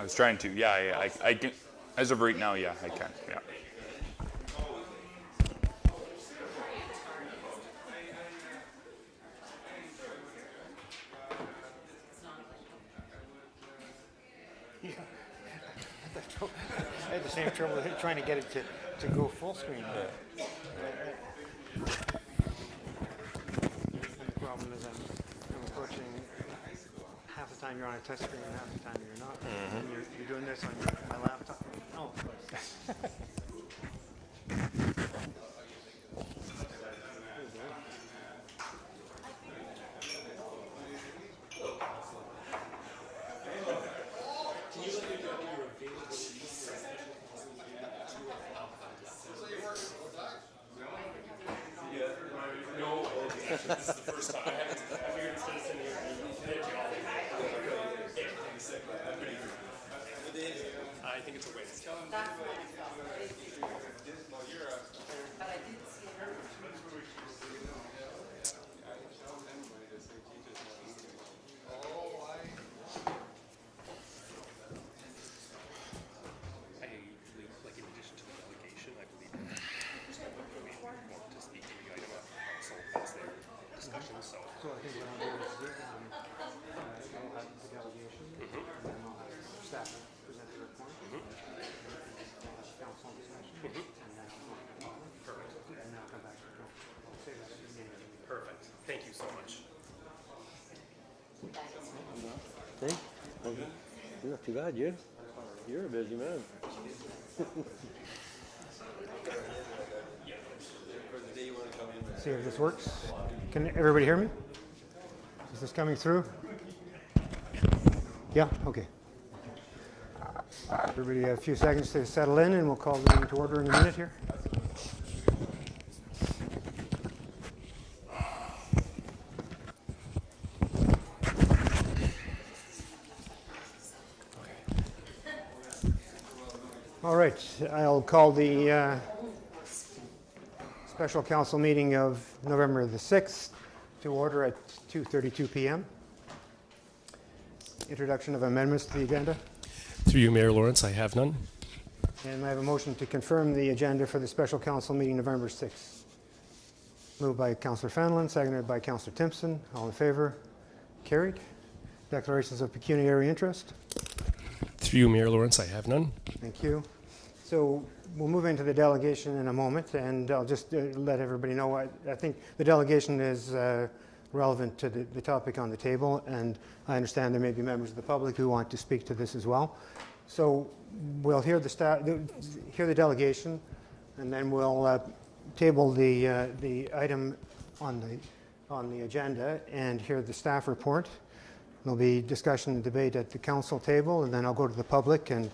was trying to. Yeah, I can. As of right now, yeah, I can. Yeah. I had the same trouble trying to get it to go full screen. And the problem is I'm approaching half the time you're on a touch screen and half the time you're not. And you're doing this on my laptop. Oh, of course. This is the first time. I figured instead of sitting here, I think it's a waste. So I think what I'll do is I'll have the delegation, and then I'll have staff present the report, and then I'll have council discussion, and then I'll and then I'll come back to the council. I'll say that at the beginning of the meeting. Perfect. Thank you so much. Hey, you're not too bad, you. You're a busy man. See if this works. Can everybody hear me? Is this coming through? Yeah? Okay. Everybody have a few seconds to settle in and we'll call the meeting to order in a minute here. All right, I'll call the special council meeting of November the 6th to order at 2:32 p.m. Introduction of amendments to the agenda. Through you, Mayor Lawrence, I have none. And I have a motion to confirm the agenda for the special council meeting November 6th. Moved by Councillor Fanlon, seconded by Councillor Timpson. All in favor? Carried. Declarations of pecuniary interest. Through you, Mayor Lawrence, I have none. Thank you. So we'll move into the delegation in a moment, and I'll just let everybody know. I think the delegation is relevant to the topic on the table, and I understand there may be members of the public who want to speak to this as well. So we'll hear the delegation, and then we'll table the item on the agenda and hear the staff report. There'll be discussion and debate at the council table, and then I'll go to the public, and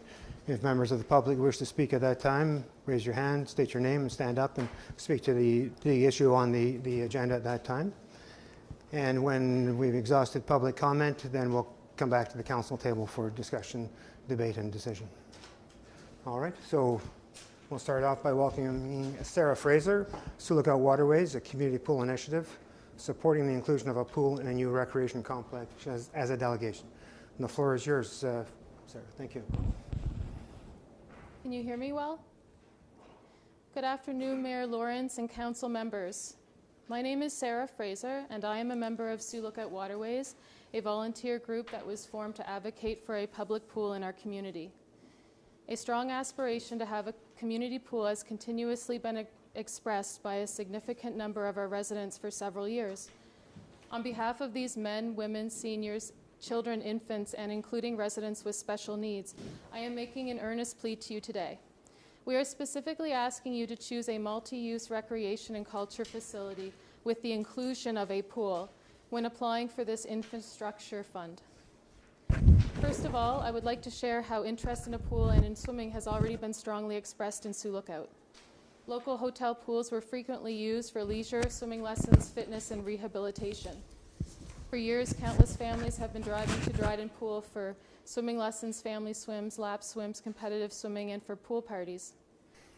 if members of the public wish to speak at that time, raise your hand, state your name, and stand up and speak to the issue on the agenda at that time. And when we've exhausted public comment, then we'll come back to the council table for discussion, debate, and decision. All right, so we'll start off by welcoming Sarah Fraser, Sioux Lookout Waterways, a community pool initiative, supporting the inclusion of a pool in a new recreation complex as a delegation. And the floor is yours, Sarah. Thank you. Can you hear me well? Good afternoon, Mayor Lawrence and council members. My name is Sarah Fraser, and I am a member of Sioux Lookout Waterways, a volunteer group that was formed to advocate for a public pool in our community. A strong aspiration to have a community pool has continuously been expressed by a significant number of our residents for several years. On behalf of these men, women, seniors, children, infants, and including residents with special needs, I am making an earnest plea to you today. We are specifically asking you to choose a multi-use recreation and culture facility with the inclusion of a pool when applying for this infrastructure fund. First of all, I would like to share how interest in a pool and in swimming has already been strongly expressed in Sioux Lookout. Local hotel pools were frequently used for leisure, swimming lessons, fitness, and rehabilitation. For years, countless families have been driving to Dryden Pool for swimming lessons, family swims, lap swims, competitive swimming, and for pool parties.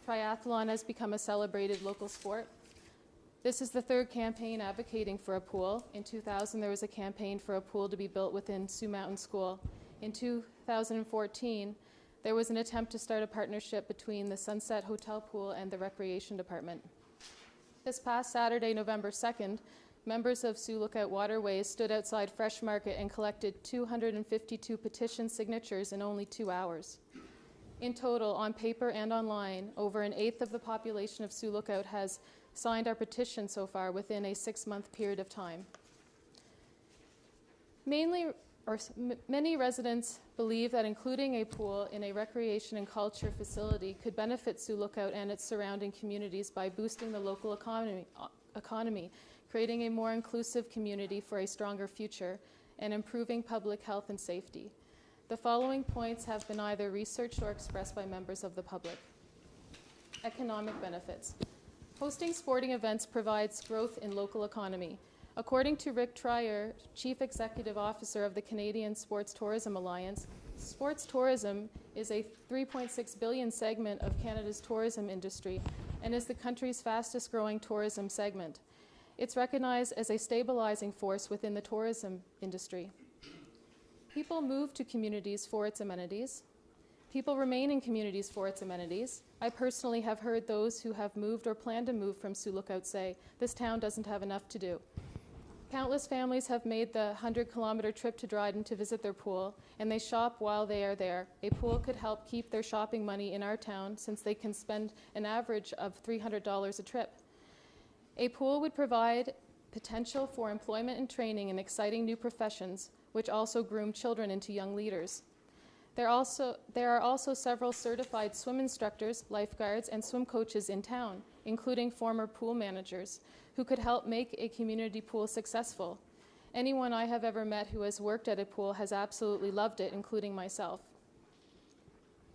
Triathlon has become a celebrated local sport. This is the third campaign advocating for a pool. In 2000, there was a campaign for a pool to be built within Sioux Mountain School. In 2014, there was an attempt to start a partnership between the Sunset Hotel Pool and the Recreation Department. This past Saturday, November 2nd, members of Sioux Lookout Waterways stood outside Fresh Market and collected 252 petition signatures in only 2 hours. In total, on paper and online, over an eighth of the population of Sioux Lookout has signed our petition so far within a 6-month period of time. Many residents believe that including a pool in a recreation and culture facility could benefit Sioux Lookout and its surrounding communities by boosting the local economy, creating a more inclusive community for a stronger future, and improving public health and safety. The following points have been either researched or expressed by members of the public. Economic benefits. Hosting sporting events provides growth in local economy. According to Rick Trier, Chief Executive Officer of the Canadian Sports Tourism Alliance, sports tourism is a $3.6 billion segment of Canada's tourism industry and is the country's fastest growing tourism segment. It's recognized as a stabilizing force within the tourism industry. People move to communities for its amenities. People remain in communities for its amenities. I personally have heard those who have moved or plan to move from Sioux Lookout say, "This town doesn't have enough to do." Countless families have made the 100-kilometer trip to Dryden to visit their pool, and they shop while they are there. A pool could help keep their shopping money in our town since they can spend an average of $300 a trip. A pool would provide potential for employment and training in exciting new professions, which also groom children into young leaders. There are also several certified swim instructors, lifeguards, and swim coaches in town, including former pool managers, who could help make a community pool successful. Anyone I have ever met who has worked at a pool has absolutely loved it, including myself.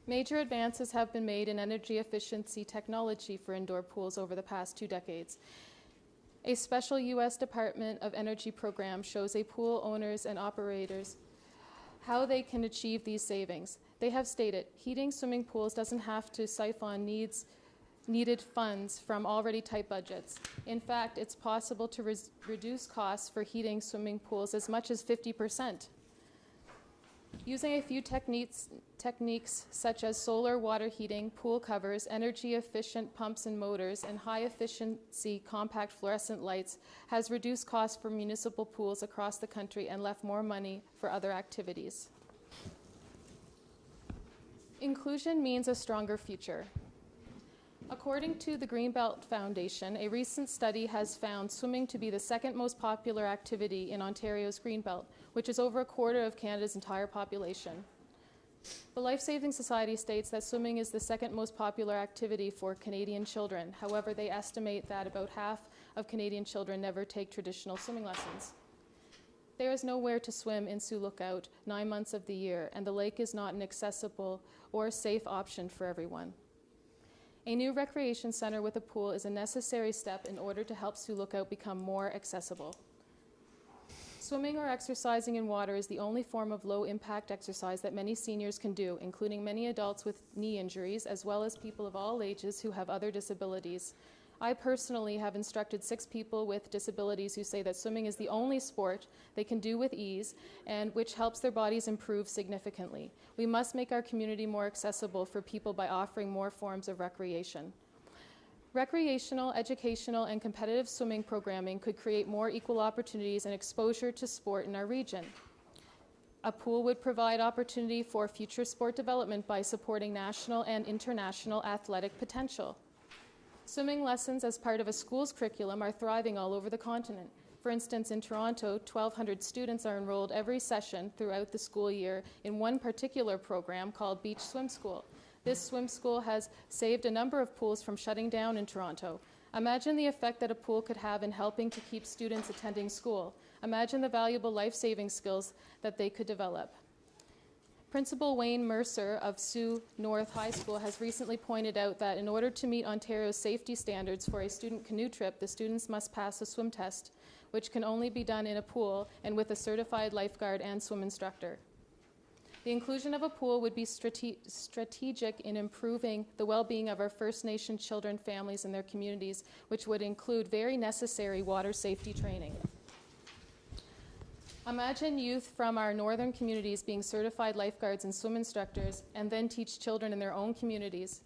Major advances have been made in energy efficiency technology for indoor pools over the past 2 decades. A special U.S. Department of Energy program shows a pool owners and operators how they can achieve these savings. They have stated, heating swimming pools doesn't have to siphon needed funds from already tight budgets. In fact, it's possible to reduce costs for heating swimming pools as much as 50%. Using a few techniques such as solar water heating, pool covers, energy-efficient pumps and motors, and high-efficiency compact fluorescent lights has reduced costs for municipal pools across the country and left more money for other activities. Inclusion means a stronger future. According to the Greenbelt Foundation, a recent study has found swimming to be the second most popular activity in Ontario's Greenbelt, which is over a quarter of Canada's entire population. The Life Saving Society states that swimming is the second most popular activity for Canadian children. However, they estimate that about half of Canadian children never take traditional swimming lessons. There is nowhere to swim in Sioux Lookout 9 months of the year, and the lake is not an accessible or safe option for everyone. A new recreation center with a pool is a necessary step in order to help Sioux Lookout become more accessible. Swimming or exercising in water is the only form of low-impact exercise that many seniors can do, including many adults with knee injuries, as well as people of all ages who have other disabilities. I personally have instructed 6 people with disabilities who say that swimming is the only sport they can do with ease and which helps their bodies improve significantly. We must make our community more accessible for people by offering more forms of recreation. Recreational, educational, and competitive swimming programming could create more equal opportunities and exposure to sport in our region. A pool would provide opportunity for future sport development by supporting national and international athletic potential. Swimming lessons as part of a school's curriculum are thriving all over the continent. For instance, in Toronto, 1,200 students are enrolled every session throughout the school year in one particular program called Beach Swim School. This swim school has saved a number of pools from shutting down in Toronto. Imagine the effect that a pool could have in helping to keep students attending school. Imagine the valuable life-saving skills that they could develop. Principal Wayne Mercer of Sioux North High School has recently pointed out that in order to meet Ontario's safety standards for a student canoe trip, the students must pass a swim test, which can only be done in a pool and with a certified lifeguard and swim instructor. The inclusion of a pool would be strategic in improving the well-being of our First Nation children, families, and their communities, which would include very necessary water safety training. Imagine youth from our northern communities being certified lifeguards and swim instructors and then teach children in their own communities.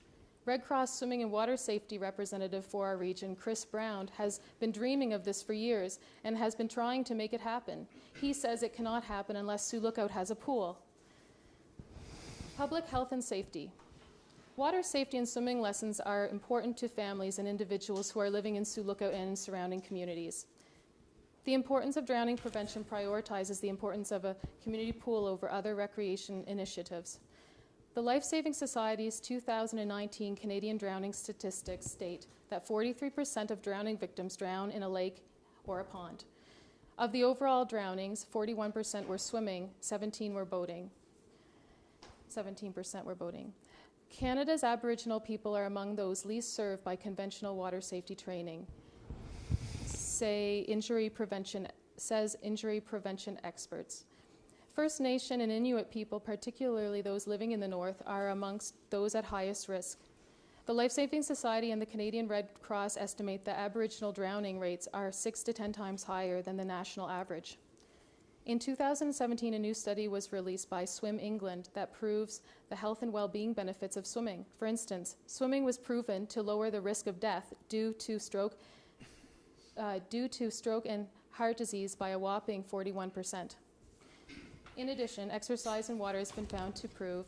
Red Cross Swimming and Water Safety representative for our region, Chris Brown, has been dreaming of this for years and has been trying to make it happen. He says it cannot happen unless Sioux Lookout has a pool. Public health and safety. Water safety and swimming lessons are important to families and individuals who are living in Sioux Lookout and in surrounding communities. The importance of drowning prevention prioritizes the importance of a community pool over other recreation initiatives. The Life Saving Society's 2019 Canadian drowning statistics state that 43% of drowning victims drown in a lake or a pond. Of the overall drownings, 41% were swimming, 17% were boating. Canada's Aboriginal people are among those least served by conventional water safety training, says injury prevention experts. First Nation and Inuit people, particularly those living in the north, are amongst those at highest risk. The Life Saving Society and the Canadian Red Cross estimate that Aboriginal drowning rates are 6 to 10 times higher than the national average. In 2017, a new study was released by Swim England that proves the health and well-being benefits of swimming. For instance, swimming was proven to lower the risk of death due to stroke and heart disease by a whopping 41%. In addition, exercise in water has been found to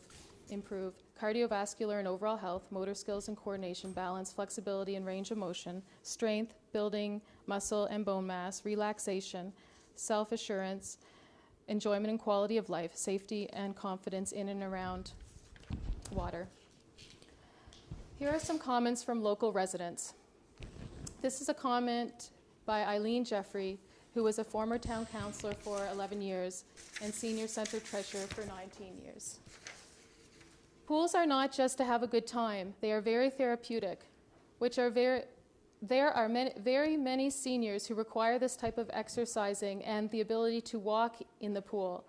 improve cardiovascular and overall health, motor skills and coordination, balance, flexibility and range of motion, strength, building muscle and bone mass, relaxation, self-assurance, enjoyment and quality of life, safety and confidence in and around water. Here are some comments from local residents. This is a comment by Eileen Jeffrey, who was a former town councillor for 11 years and senior centre treasurer for 19 years. Pools are not just to have a good time, they are very therapeutic, there are very many seniors who require this type of exercising and the ability to walk in the pool.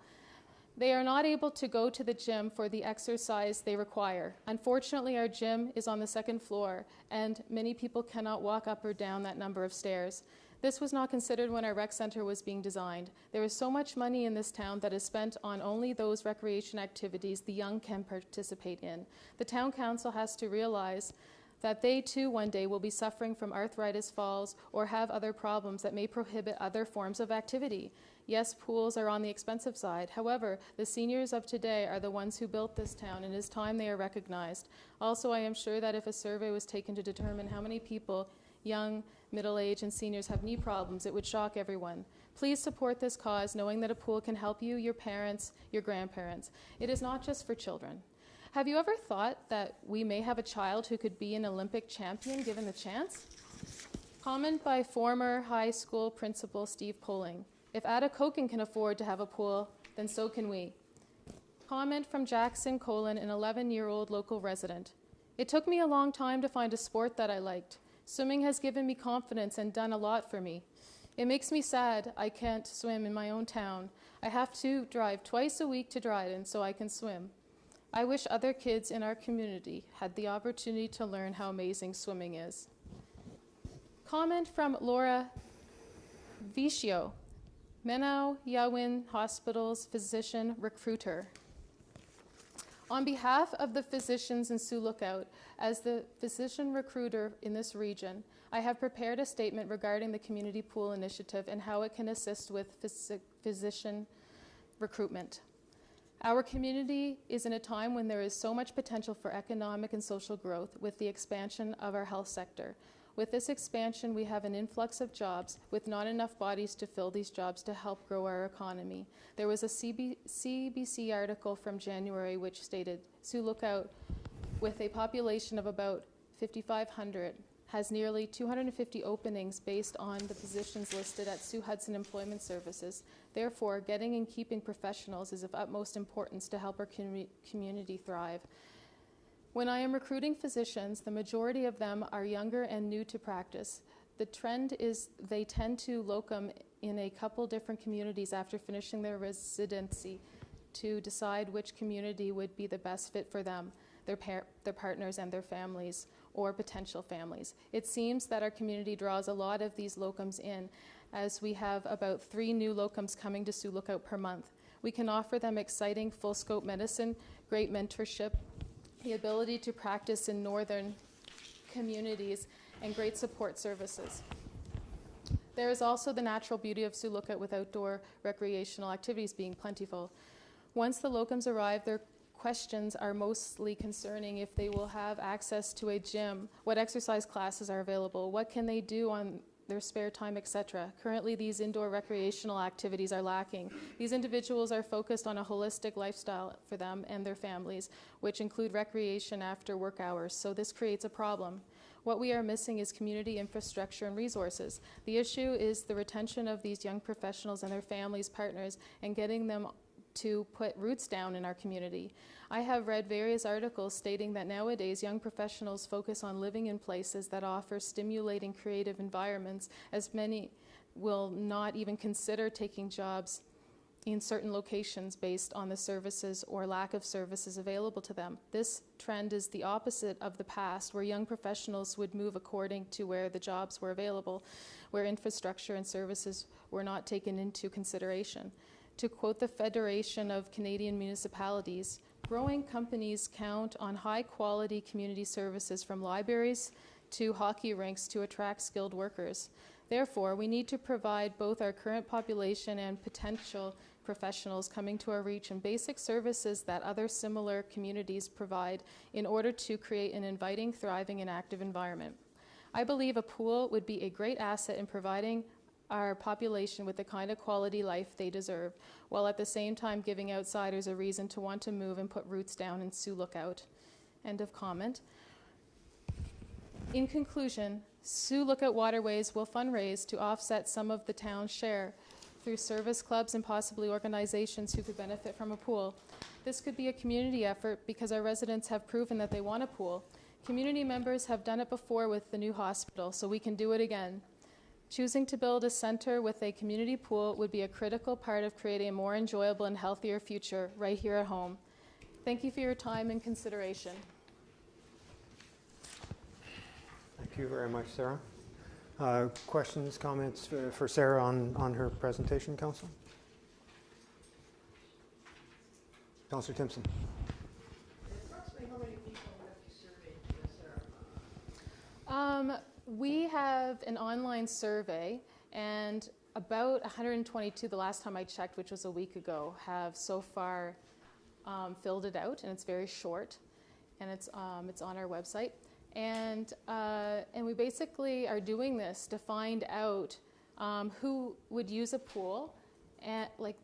They are not able to go to the gym for the exercise they require. Unfortunately, our gym is on the second floor, and many people cannot walk up or down that number of stairs. This was not considered when our rec center was being designed. There is so much money in this town that is spent on only those recreation activities the young can participate in. The town council has to realize that they too one day will be suffering from arthritis, falls, or have other problems that may prohibit other forms of activity. Yes, pools are on the expensive side. However, the seniors of today are the ones who built this town, and it is time they are recognized. Also, I am sure that if a survey was taken to determine how many people, young, middle-aged, and seniors have knee problems, it would shock everyone. Please support this cause, knowing that a pool can help you, your parents, your grandparents. It is not just for children. Have you ever thought that we may have a child who could be an Olympic champion given the chance? Comment by former high school principal Steve Poling. If Atikokan can afford to have a pool, then so can we. Comment from Jackson Colin, an 11-year-old local resident. It took me a long time to find a sport that I liked. Swimming has given me confidence and done a lot for me. It makes me sad I can't swim in my own town. I have to drive twice a week to Dryden so I can swim. I wish other kids in our community had the opportunity to learn how amazing swimming is. Comment from Laura Vicio, Menau Yawin Hospital's physician recruiter. On behalf of the physicians in Sioux Lookout, as the physician recruiter in this region, I have prepared a statement regarding the Community Pool Initiative and how it can assist with physician recruitment. Our community is in a time when there is so much potential for economic and social growth with the expansion of our health sector. With this expansion, we have an influx of jobs with not enough bodies to fill these jobs to help grow our economy. There was a CBC article from January which stated, Sioux Lookout, with a population of about 5,500, has nearly 250 openings based on the positions listed at Sioux Hudson Employment Services. Therefore, getting and keeping professionals is of utmost importance to help our community thrive. When I am recruiting physicians, the majority of them are younger and new to practice. The trend is they tend to locum in a couple different communities after finishing their residency to decide which community would be the best fit for them, their partners and their families or potential families. It seems that our community draws a lot of these locums in. as we have about 3 new locums coming to Sioux Lookout per month. We can offer them exciting full-scope medicine, great mentorship, the ability to practice in northern communities, and great support services. There is also the natural beauty of Sioux Lookout with outdoor recreational activities being plentiful. Once the locums arrive, their questions are mostly concerning if they will have access to a gym, what exercise classes are available, what can they do on their spare time, etc. Currently, these indoor recreational activities are lacking. These individuals are focused on a holistic lifestyle for them and their families, which include recreation after work hours, so this creates a problem. What we are missing is community infrastructure and resources. The issue is the retention of these young professionals and their families, partners, and getting them to put roots down in our community. I have read various articles stating that nowadays young professionals focus on living in places that offer stimulating creative environments, as many will not even consider taking jobs in certain locations based on the services or lack of services available to them. This trend is the opposite of the past, where young professionals would move according to where the jobs were available, where infrastructure and services were not taken into consideration. To quote the Federation of Canadian Municipalities, growing companies count on high-quality community services from libraries to hockey rinks to attract skilled workers. Therefore, we need to provide both our current population and potential professionals coming to our reach and basic services that other similar communities provide in order to create an inviting, thriving, and active environment. I believe a pool would be a great asset in providing our population with the kind of quality life they deserve, while at the same time giving outsiders a reason to want to move and put roots down in Sioux Lookout. End of comment. In conclusion, Sioux Lookout Waterways will fundraise to offset some of the town's share through service clubs and possibly organizations who could benefit from a pool. This could be a community effort because our residents have proven that they want a pool. Community members have done it before with the new hospital, so we can do it again. Choosing to build a center with a community pool would be a critical part of creating a more enjoyable and healthier future right here at home. Thank you for your time and consideration. Thank you very much, Sarah. Questions, comments for Sarah on her presentation, Council? Councillor Timpson. Approximately how many people have you surveyed this, Sarah? We have an online survey, and about 122, the last time I checked, which was a week ago, have so far filled it out, and it's very short, and it's on our website. And we basically are doing this to find out who would use a pool, at like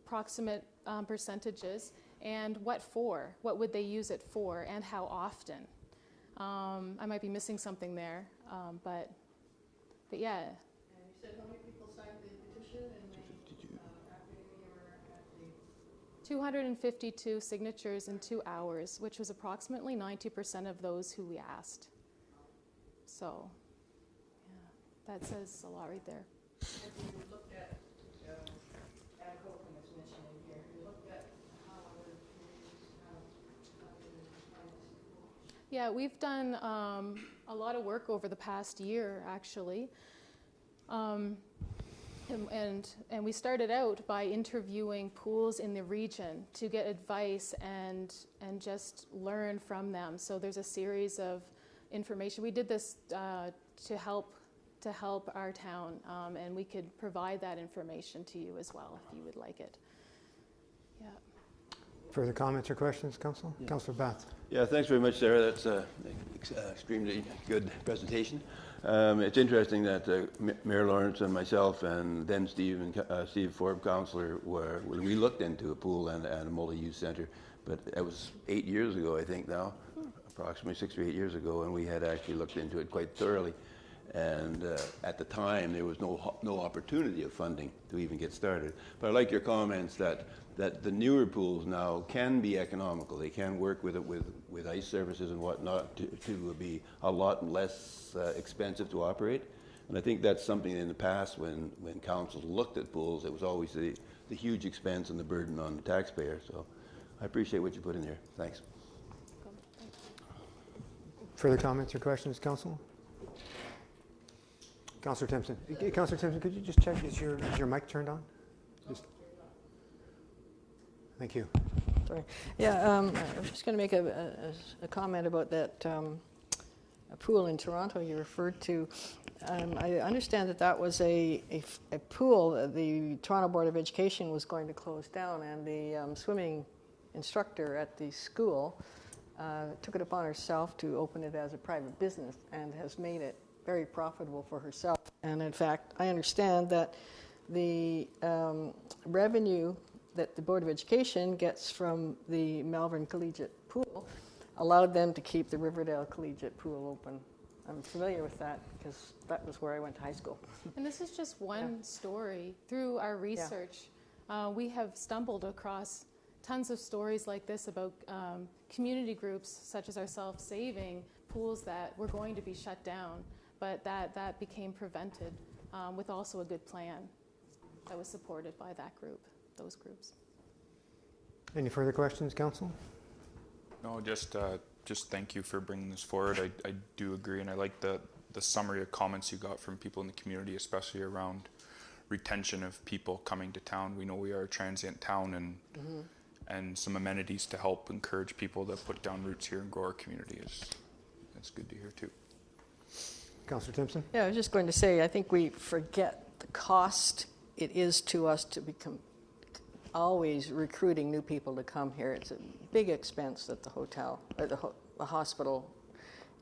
approximate percentages, and what for. What would they use it for, and how often? I might be missing something there, but yeah. And you said how many people signed the petition and they, after you were at the... 252 signatures in 2 hours, which was approximately 90% of those who we asked. So, yeah, that says a lot right there. Have you looked at, Adam Copeland was mentioning here, you looked at how other communities how they define this pool? Yeah, we've done a lot of work over the past year, actually. And we started out by interviewing pools in the region to get advice and just learn from them. So there's a series of information. We did this to help our town, and we could provide that information to you as well if you would like it. Yeah. Further comments or questions, Council? Yeah. Councillor Bath. Yeah, thanks very much, Sarah. That's an extremely good presentation. It's interesting that Mayor Lawrence and myself and then Steve Forbes, Councillor, we looked into a pool and a multi-use centre, but it was 8 years ago, I think now, approximately 6 or 8 years ago, and we had actually looked into it quite thoroughly. And at the time, there was no opportunity of funding to even get started. But I like your comments that the newer pools now can be economical. They can work with ice services and whatnot to be a lot less expensive to operate. And I think that's something in the past when councils looked at pools, it was always the huge expense and the burden on the taxpayer. So I appreciate what you put in there. Thanks. Further comments or questions, Council? Councillor Timpson. Councillor Timpson, could you just check, is your mic turned on? Just- Thank you. Sorry. Yeah, I was just going to make a comment about that a pool in Toronto you referred to. I understand that that was a pool that the Toronto Board of Education was going to close down, and the swimming instructor at the school took it upon herself to open it as a private business and has made it very profitable for herself. And in fact, I understand that the revenue that the Board of Education gets from the Malvern Collegiate Pool allowed them to keep the Riverdale Collegiate Pool open. I'm familiar with that because that was where I went to high school. And this is just one story. Through our research, we have stumbled across tons of stories like this about community groups such as ourselves saving pools that were going to be shut down, but that became prevented with also a good plan that was supported by that group, those groups. Any further questions, Council? No, just thank you for bringing this forward. I do agree, and I like the summary of comments you got from people in the community, especially around retention of people coming to town. We know we are a transient town, and some amenities to help encourage people to put down roots here and grow our community that's good to hear too. Councillor Timpson? Yeah, I was just going to say, I think we forget the cost it is to us to become always recruiting new people to come here. It's a big expense at the hotel, or the hospital,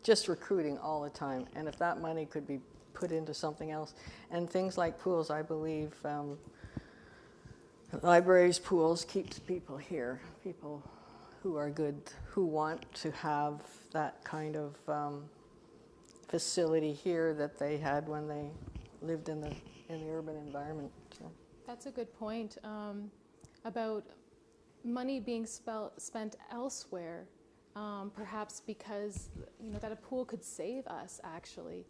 just recruiting all the time. And if that money could be put into something else, and things like pools, I believe, libraries, pools keeps people here, people who are good, who want to have that kind of facility here that they had when they lived in the urban environment. So. That's a good point about money being spent elsewhere, perhaps because that a pool could save us actually,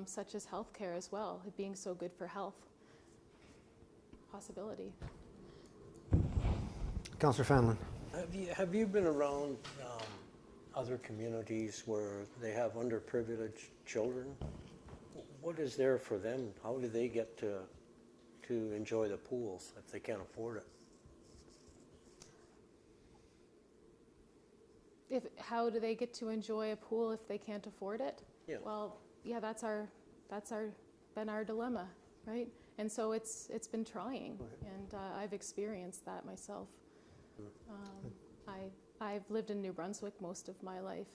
such as healthcare as well, it being so good for health. Possibility. Councillor Fanlon? Have you been around other communities where they have underprivileged children? What is there for them? How do they get to enjoy the pools if they can't afford it? How do they get to enjoy a pool if they can't afford it? Yeah. Well, yeah, that's been our dilemma, right? And so it's been trying, and I've experienced that myself. I've lived in New Brunswick most of my life.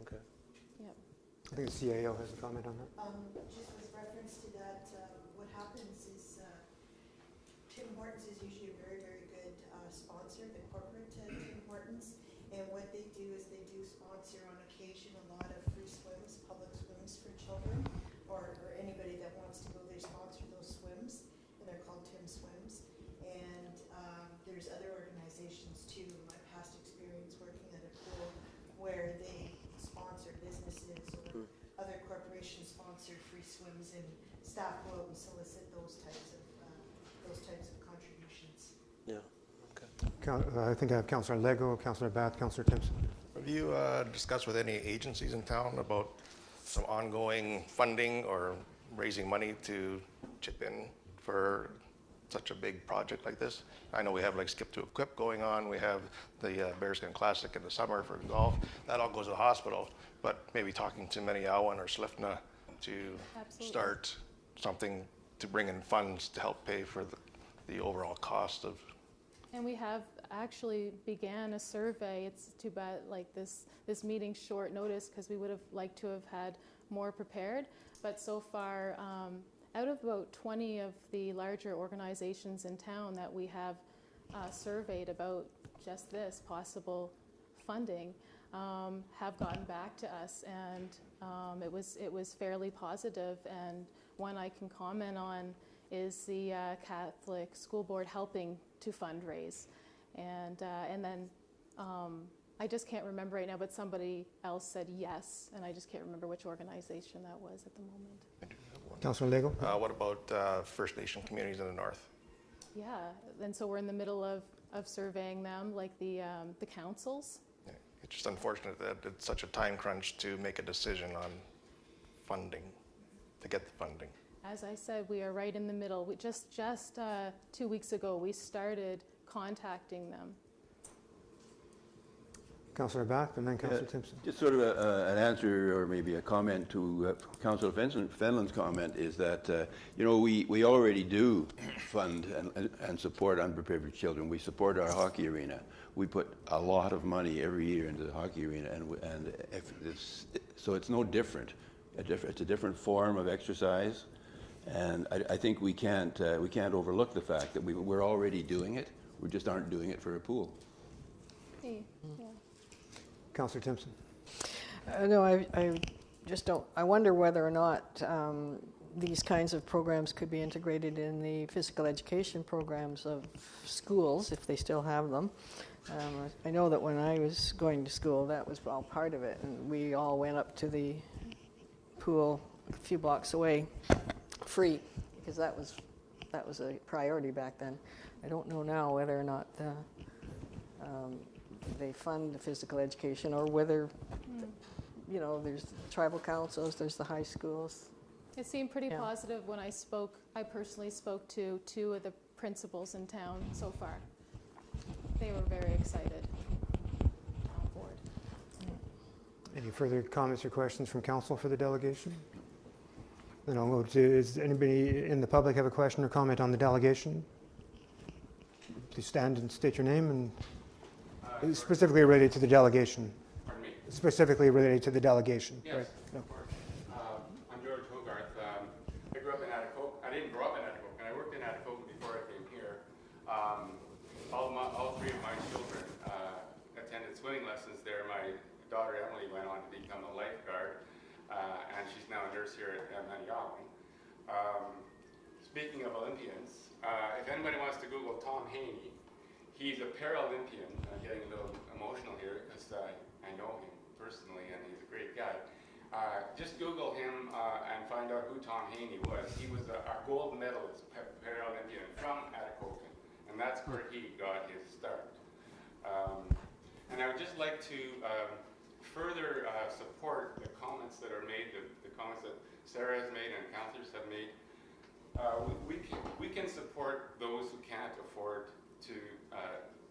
Okay. Yeah. I think the CAO has a comment on that. Just with reference to that, what happens is Tim Hortons is usually a very, very good sponsor, the corporate Tim Hortons. And what they do is they do sponsor on occasion a lot of free swims, public swims for children, or anybody that wants to go, they sponsor those swims, and they're called Tim Swims. And there's other organizations too, in my past experience working at a pool, where they sponsor businesses or other corporations sponsor free swims, and staff go out and solicit those types of contributions. Yeah. I think I have Councillor Lego, Councillor Bath, Councillor Timpson. Have you discussed with any agencies in town about some ongoing funding or raising money to chip in for such a big project like this? I know we have like Skip to Equip going on. We have the Bearskin Classic in the summer for golf. That all goes to the hospital. But maybe talking to Minneawan or Slifna to start something to bring in funds to help pay for the overall cost of. And we have actually began a survey. It's too bad like this meeting short notice, because we would have liked to have had more prepared. But so far, out of about 20 of the larger organizations in town that we have surveyed about just this possible funding, have gotten back to us, and it was fairly positive. And one I can comment on is the Catholic School Board helping to fundraise, and then I just can't remember right now, but somebody else said yes, and I just can't remember which organization that was at the moment. Councillor Lego? What about First Nation communities in the north? Yeah, and so we're in the middle of surveying them, like the councils. Yeah. It's just unfortunate that it's such a time crunch to make a decision on funding. to get the funding? As I said, we are right in the middle. We just 2 weeks ago, we started contacting them. Councillor Back and then Councillor Timpson. Just sort of an answer or maybe a comment to Councillor Fenlon's comment is that, we already do fund and support underprivileged children. We support our hockey arena. We put a lot of money every year into the hockey arena, so it's no different. It's a different form of exercise, and I think we can't overlook the fact that we're already doing it. We just aren't doing it for a pool. Hey, yeah. Councillor Timpson. No, I just don't. I wonder whether or not these kinds of programs could be integrated in the physical education programs of schools, if they still have them. I know that when I was going to school, that was all part of it, and we all went up to the pool a few blocks away, free, because that was a priority back then. I don't know now whether or not they fund the physical education, or whether, there's tribal councils, there's the high schools. It seemed pretty Yeah. positive when I personally spoke to 2 of the principals in town so far. They were very excited on board. Any further comments or questions from council for the delegation? Then I'll go to, does anybody in the public have a question or comment on the delegation? Please stand and state your name, and specifically related to the delegation. Pardon me? Specifically related to the delegation. Yes, Right. No. of course. I'm George Hogarth. I grew up in Atikokan. I didn't grow up in Atikokan. I worked in Atikokan before I came here. All 3 of my children attended swimming lessons there. My daughter Emily went on to become a lifeguard, and she's now a nurse here at Maniawan. Speaking of Olympians, if anybody wants to Google Tom Haney, he's a Paralympian. I'm getting a little emotional here because I know him personally, and he's a great guy. Just Google him and find out who Tom Haney was. He was a gold medalist Paralympian from Atikokan, and that's where he got his start. And I would just like to further support the comments that are made, the comments that Sarah has made and councillors have made. We can support those who can't afford to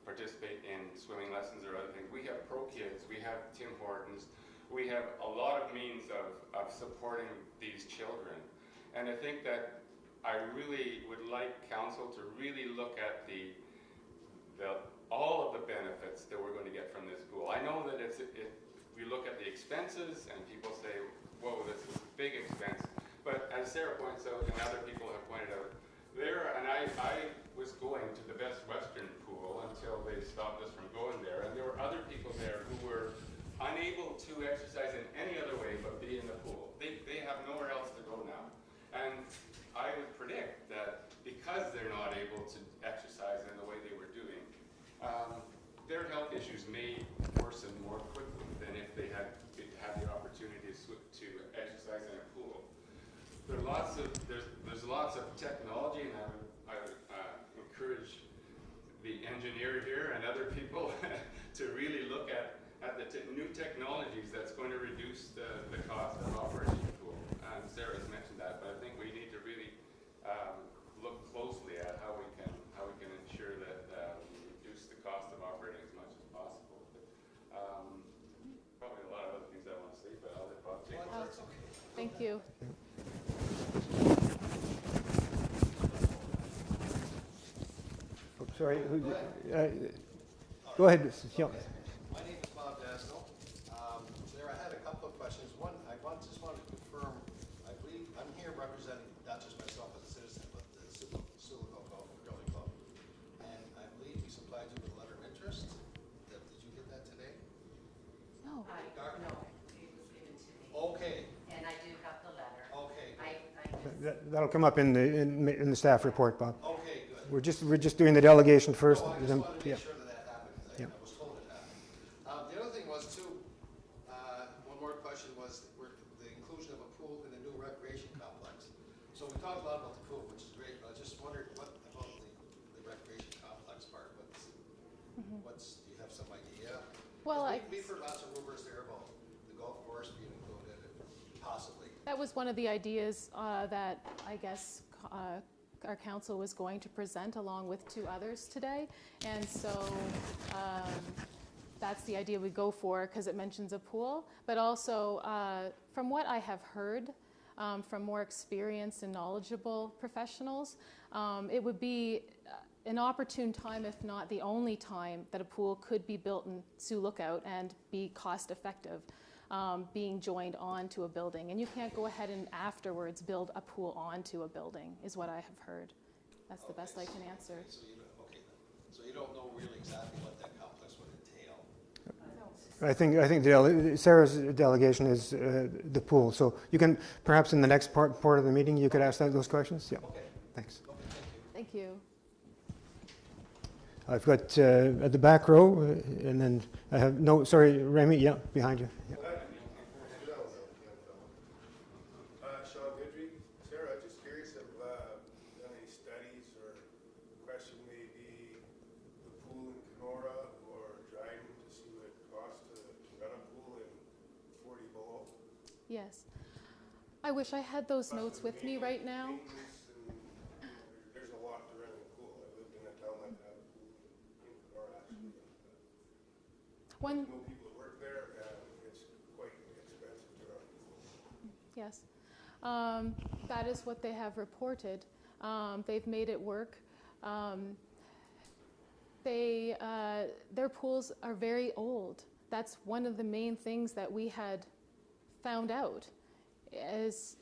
participate in swimming lessons or other things. We have Pro Kids, we have Tim Hortons, we have a lot of means of supporting these children. And I think that I really would like council to really look at all of the benefits that we're going to get from this pool. I know that we look at the expenses and people say, whoa, this is a big expense. But as Sarah points out and other people have pointed out, I was going to the Best Western pool until they stopped us from going there. And there were other people there who were unable to exercise in any other way but be in the pool. They have nowhere else to go now. And I would predict that because they're not able to exercise in the way they were doing, their health issues may worsen more quickly than if they had the opportunity to exercise in a pool. There's lots of technology, and I would encourage the engineer here and other people to really look at the new technologies that's going to reduce the cost of operating a pool. And Sarah's mentioned that, but I think we need to really look closely at how we can ensure that we reduce the cost of operating as much as possible. But, probably a lot of other things I want to say, but I'll let Bob take over. Thank you. Oh, sorry. Go ahead. Yeah. My name is Bob Dasnell. There, I had a couple of questions. One, just wanted to confirm, I believe I'm here representing not just myself as a citizen, but the Sulaco Golf and Curling Club. And I believe we supplied you with a letter of interest. Did you get that today? No. No, it was given to me. Okay. And I do have the letter. Okay. That'll come up in the staff report, Bob. Okay, good. We're just doing the delegation first. No, I just wanted to Yeah. make sure that happened. Yeah. I was told it happened. The other thing was too, one more question was the inclusion of a pool in the new recreation complex. So we talked a lot about the pool, which is great, but I just wondered what about the recreation complex part? Do you have some idea? Well, We've heard lots of rumors there about the golf course being included, and possibly. That was one of the ideas that I guess our council was going to present along with 2 others today. And so that's the idea we go for because it mentions a pool. But also, from what I have heard from more experienced and knowledgeable professionals, it would be an opportune time, if not the only time, that a pool could be built in Sioux Lookout and be cost effective, being joined onto a building. And you can't go ahead and afterwards build a pool onto a building, is what I have heard. That's the best I can answer. So you don't know really exactly what that complex would entail? I think Sarah's delegation is the pool. So you can, perhaps in the next part of the meeting, you could ask those questions? Yeah. Okay. Thanks. Okay, thank you. Thank you. I've got at the back row, and then I have, no, sorry, Remy, yeah, behind you. Yeah. Sean Goodry. Sarah, just curious if done any studies or question maybe the pool in Kenora or Dryden to see what it costs to run a pool in 40 below? Yes. I wish I had those notes with me right now. There's a lot to running a pool. I lived in a town that had a pool in Kenora actually. One, No people that work there, and it's quite expensive to run a pool. yes. That is what they have reported. They've made it work. Their pools are very old. That's one of the main things that we had found out, is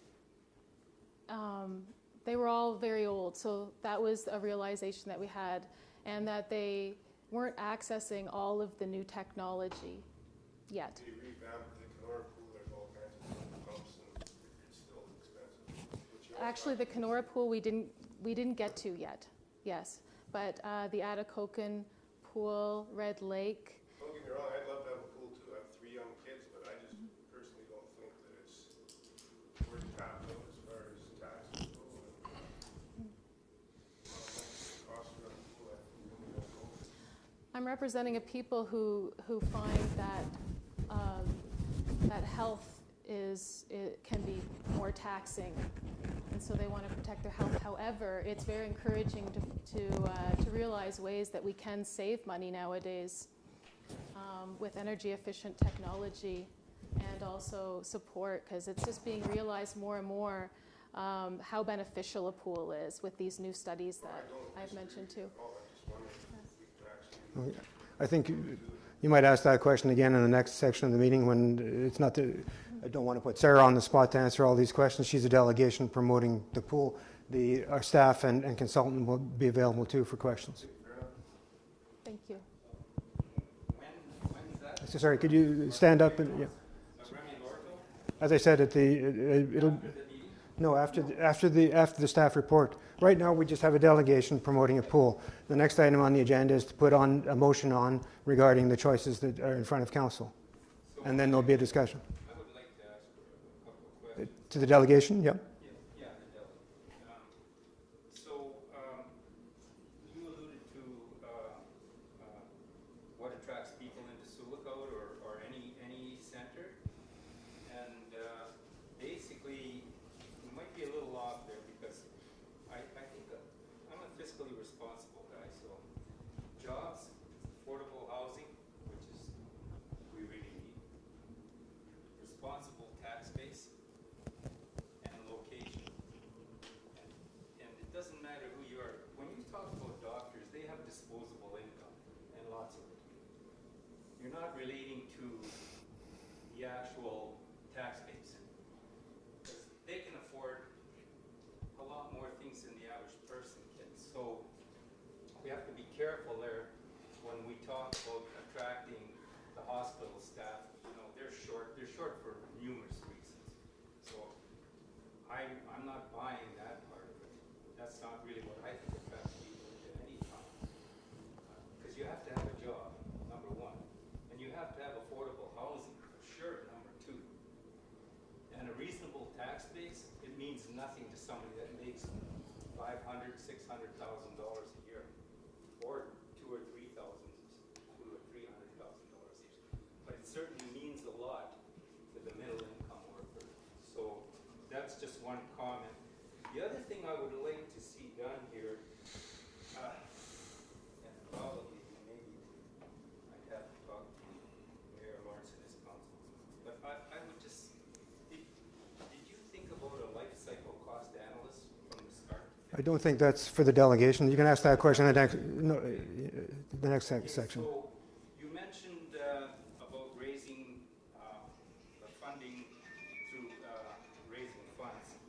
they were all very old. So that was a realization that we had, and that they weren't accessing all of the new technology yet. They revamped the Kenora pool. There's all kinds of pumps, and it's still expensive. Actually, the Kenora pool we didn't get to yet. Yes, but the Atikokan pool, Red Lake. Don't get me wrong, I'd love to have a pool too. I have 3 young kids, but I just personally don't think that it's worth tapped out as far as taxes go. And cost to run a pool, I really don't know. I'm representing a people who find that that health can be more taxing, and so they want to protect their health. However, it's very encouraging to realize ways that we can save money nowadays with energy efficient technology, and also support, because it's just being realized more and more how beneficial a pool is with these new studies that I've mentioned too. I think you might ask that question again in the next section of the meeting when it's not the, I don't want to put Sarah on the spot to answer all these questions. She's a delegation promoting the pool. Our staff and consultant will be available too for questions. Thank you. When's that? So sorry, could you stand up and, yeah. As I said, it'll, no, after the staff report. Right now, we just have a delegation promoting a pool. The next item on the agenda is to put on a motion on regarding the choices that are in front of council. And then there'll be a discussion. I would like to ask for a couple of questions. To the delegation, yeah. Yeah, the delegate. So you alluded to what attracts people into Sioux Lookout or any center, and basically you might be a little off there, because I think I'm a fiscally responsible guy. So jobs, affordable housing, which is we really need, responsible tax base, and location. And it doesn't matter who you are. When you talk about doctors, they have disposable income, and lots of it. You're not relating to the actual tax base. Because they can afford a lot more things than the average person can. So we have to be careful there when we talk about attracting the hospital staff. You know, they're short for numerous reasons. So I'm not buying that part of it. That's not really what I think attracts people into any town. Because you have to have a job, number one. And you have to have affordable housing, for sure, number two. And a reasonable tax base, it means nothing to somebody that makes $500,000, $600,000 a year, or $2,000 or $3,000, $200,000 or $300,000 a year. But it certainly means a lot to the middle income worker. So I don't think that's for the delegation. You can ask that question in the next, no, the next section. So you mentioned about raising the funding through raising funds.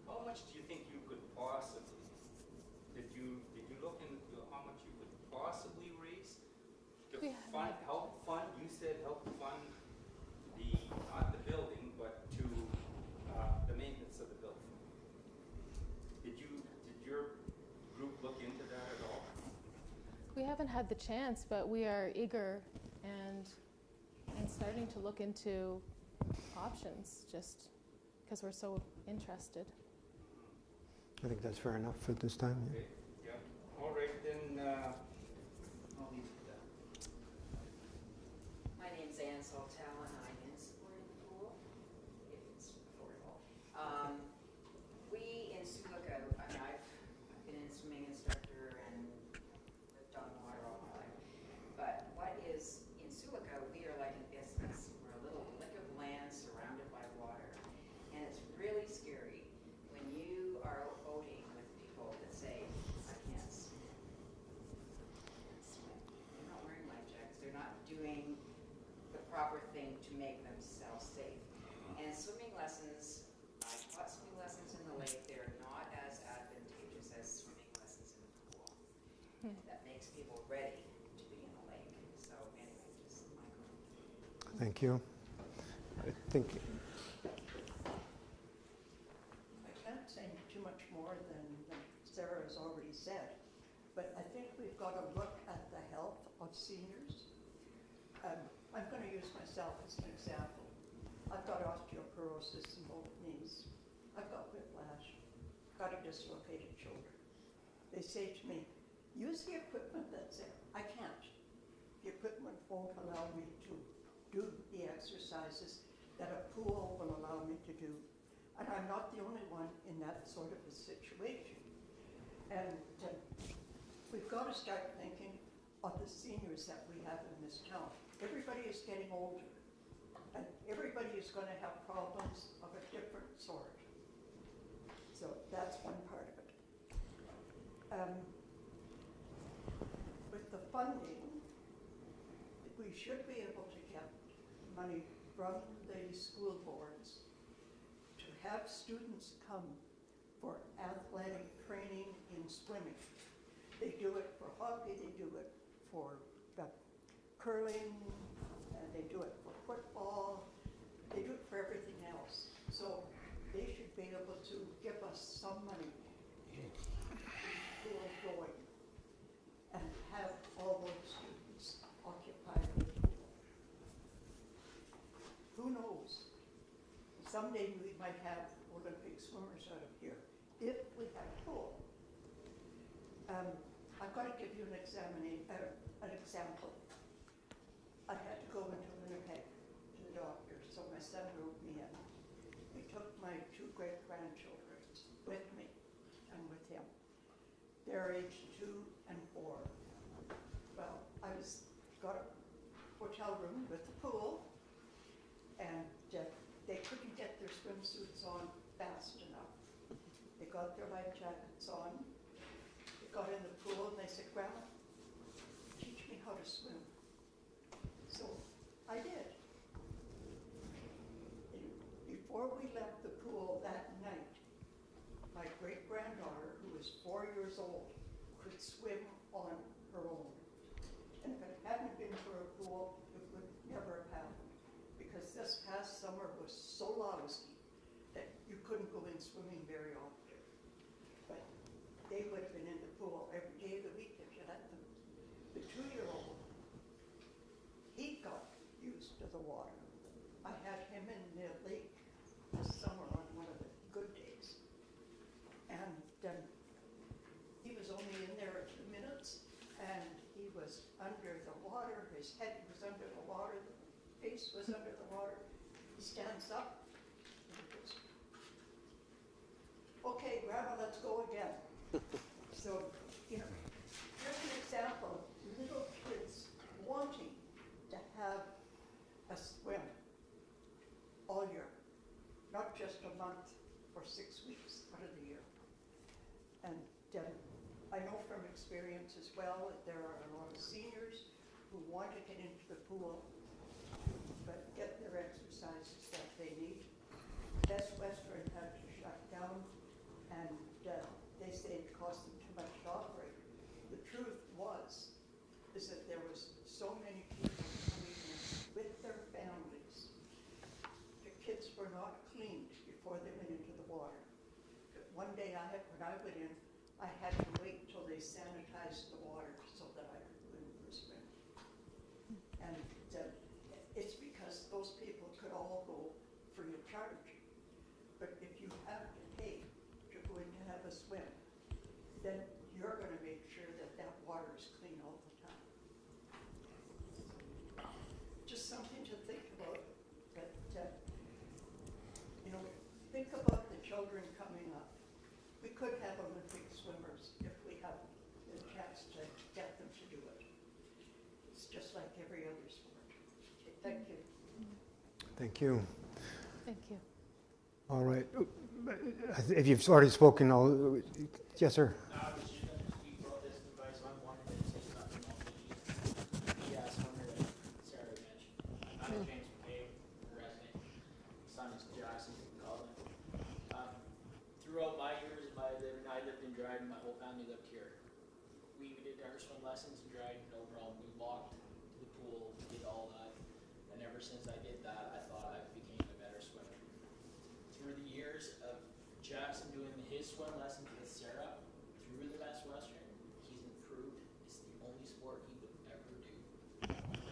How much do you think you could possibly? Did you look into how much you could possibly raise to fund, help fund? You said help fund the not the building, but to the maintenance of the building. Did your group look into that at all? We haven't had the chance, but we are eager and starting to look into options just because we're so interested. I think that's fair enough at this time. Okay. Yeah. All right, then I'll leave it at that. My name's Ann Saltel, and I'm in support of the pool, if it's affordable. We in Sulaka, I mean, I've been a swimming instructor and lived on water all my life. But what is in Sulaka, we are like an isthmus. We're a little lick of land surrounded by water, and it's really scary when you are out boating with people that say, "I can't swim." They're not wearing life jackets. They're not doing the proper thing to make themselves safe. And swimming lessons, I taught swimming lessons in the lake. They're not as advantageous as swimming lessons in the pool. That makes people ready to be in the lake. So anyway, just my comment. Thank you. I think, I can't say too much more than Sarah has already said, but I think we've got to look at the health of seniors. I'm going to use myself as an example. I've got osteoporosis in both knees. I've got whiplash, got a dislocated shoulder. They say to me, use the equipment that's there. I can't. The equipment won't allow me to do the exercises that a pool will allow me to do. And I'm not the only one in that sort of a situation. And we've got to start thinking of the seniors that we have in this town. Everybody is getting older, and everybody is going to have problems of a different sort. So that's one part of it. With the funding, we should be able to get money from the school boards to have students come for athletic training in swimming. They do it for hockey, they do it for curling, and they do it for football, they do it for everything else. So they should be able to give us some money to get going and have all those students occupied with the pool. Who knows? Someday we might have Olympic swimmers out of here if we had a pool. I've got to give you an example. I had to go into Winnipeg to the doctor, so my son wrote me in. We took my two great-grandchildren with me and with him. They're aged 2 and 4. Well, I got a hotel room with a pool, and they couldn't get their swimsuits on fast enough. They got their life jackets on. They got in the pool, and they said, "Grandma, teach me how to swim." So I did. And before we left the pool that night, my great-granddaughter, who was 4 years old, could swim on her own. And if it hadn't been for a pool, it would never have happened. Because this past summer was so lousy that you couldn't go in swimming very often. But they would have been in the pool every day of the week if you let them. The 2-year-old, he got used to the water. I had him in the lake this summer on one of the good days. And he was only in there a few minutes, and he was under the water, his head was under the water, the face was under the water. He stands up, and he goes, "Okay, Grandma, let's go again." So, here's an example of little kids wanting to have a swim all year, not just a month or 6 weeks out of the year. And well, there are a lot of seniors who want to get into the pool, but get their exercises that they need. Best Western had to shut down, and they say it cost them too much to operate. The truth is that there was so many people coming in with their families. The kids were not cleaned before they went into the water. One day when I went in, I had to wait till they sanitized the water so that I could go in for a swim. And it's because those people could all go free of charge. But if you have to pay to go in to have a swim, then you're going to make sure that that water is clean all the time. Just something to think about. But, think about the children coming up. We could have Olympic swimmers if we have the chance to get them to do it. It's just like every other sport. Okay, thank you. Thank you. Thank you. All right. If you've already spoken, yes, sir. I was just going to speak about this device. I wanted to say something about the swimmer that Sarah mentioned. I'm James McCabe, resident. Son is Jackson, Colin. Throughout my years, I lived in Dryden. My whole family lived here. We did our swim lessons in Dryden, no problem. We walked to the pool, did all that. And ever since I did that, I thought I became a better swimmer. Through the years of Jackson doing his swim lessons with Sarah through the Best Western, he's improved. It's the only sport he would ever do.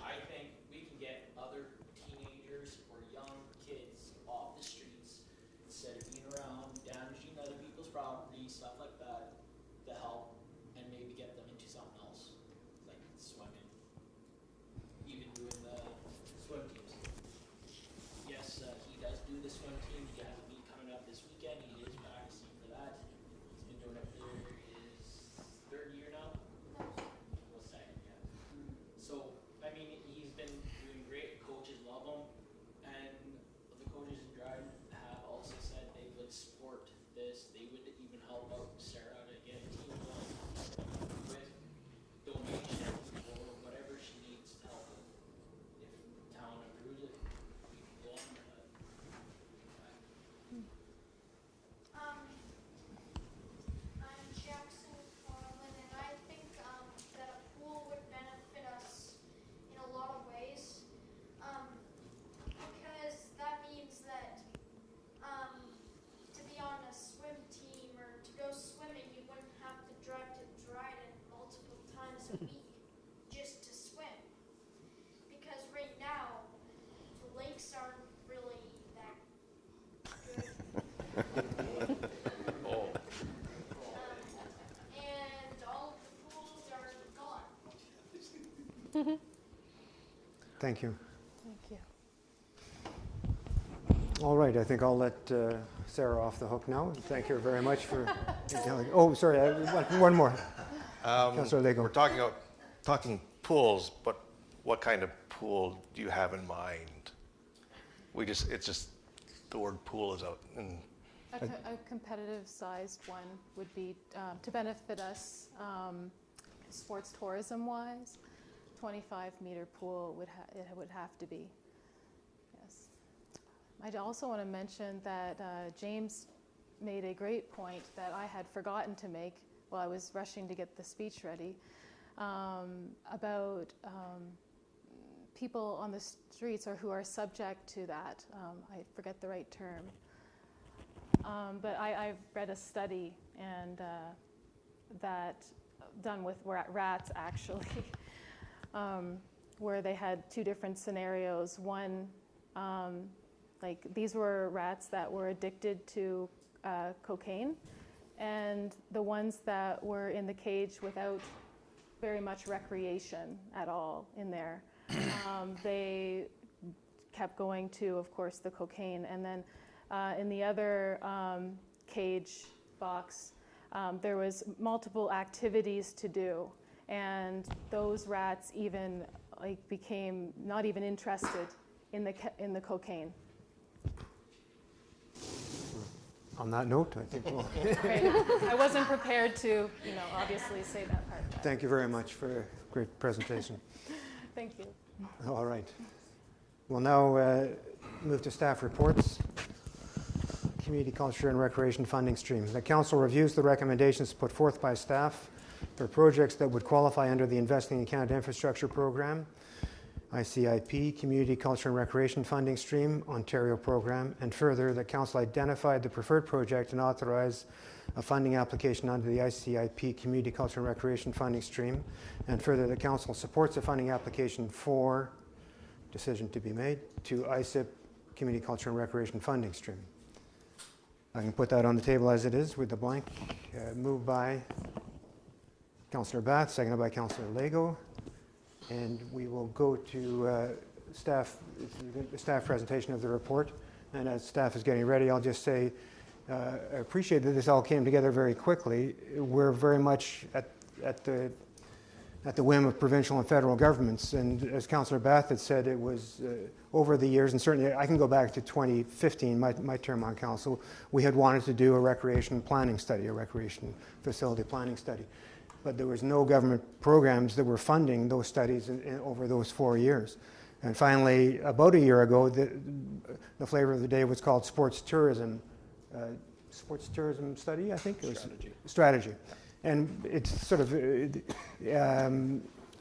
I think we can get other teenagers or young kids off the streets instead of being around damaging other people's property, stuff like that, to help and maybe get them into something else, like swimming, even doing the swim teams. Yes, he does do the swim team. He has a meet coming up this weekend. He is practicing for that. He's been doing it for his third year now. Well, second, yeah. So, I mean, he's been doing great. Coaches love him. And the coaches in Dryden have also said they would support this. They would even help out Sarah to get a team going with donations or whatever she needs to help with. If the town approves it, we can go on with that. I'm Jackson Carlin, and I think that a pool would benefit us in a lot of ways, because that means that to be on a swim team or to go swimming, you wouldn't have to drive to Dryden multiple times a week just to swim. Because right now, the lakes aren't really that good. And all of the pools are gone. Thank you. Thank you. All right, I think I'll let Sarah off the hook now. Thank you very much for. Oh, sorry, one more. Councillor Lego. We're talking pools, but what kind of pool do you have in mind? It's just the word pool is out. And A competitive sized one would be to benefit us sports tourism wise. 25-meter pool would have to be. Yes. I also want to mention that James made a great point that I had forgotten to make while I was rushing to get the speech ready about people on the streets or who are subject to that. I forget the right term. But I've read a study and that done with rats actually, where they had two different scenarios. One, like these were rats that were addicted to cocaine, and the ones that were in the cage without very much recreation at all in there. They kept going to, of course, the cocaine, and then in the other cage box, there was multiple activities to do, and those rats even became not even interested in the cocaine. On that note, I think we'll... Great. I wasn't prepared to, obviously say that part. Thank you very much for a great presentation. Thank you. All right. We'll now move to staff reports. Community Culture and Recreation Funding Stream. The Council reviews the recommendations put forth by staff for projects that would qualify under the Investing in Canada Infrastructure Program, ICIP, Community Culture and Recreation Funding Stream, Ontario Program, and further, the Council identified the preferred project and authorized a funding application under the ICIP Community Culture and Recreation Funding Stream, and further, the Council supports a funding application for, decision to be made, to ICIP Community Culture and Recreation Funding Stream. I can put that on the table as it is with the blank. Moved by Councillor Bath, seconded by Councillor Lego. And we will go to staff presentation of the report. And as staff is getting ready, I'll just say I appreciate that this all came together very quickly. We're very much at the whim of provincial and federal governments. And as Councillor Bath had said, it was over the years, and certainly I can go back to 2015, my term on council, we had wanted to do a recreation planning study, a recreation facility planning study. But there was no government programs that were funding those studies over those 4 years. And finally, about a year ago, the flavor of the day was called sports tourism study, I think? Strategy. And it's sort of,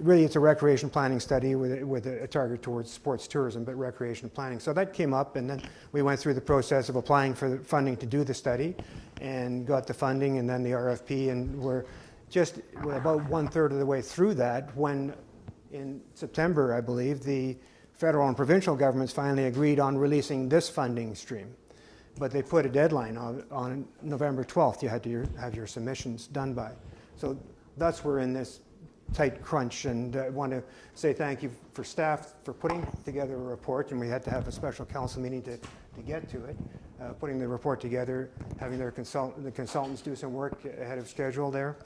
really it's a recreation planning study with a target towards sports tourism, but recreation planning. So that came up, and then we went through the process of applying for the funding to do the study and got the funding and then the RFP, and we're about 1/3 of the way through that when in September, I believe, the federal and provincial governments finally agreed on releasing this funding stream. But they put a deadline on November 12th. You had to have your submissions done by. So that's we're in this tight crunch, and I want to say thank you for staff for putting together a report, and we had to have a special council meeting to get to it. Putting the report together, having the consultants do some work ahead of schedule there,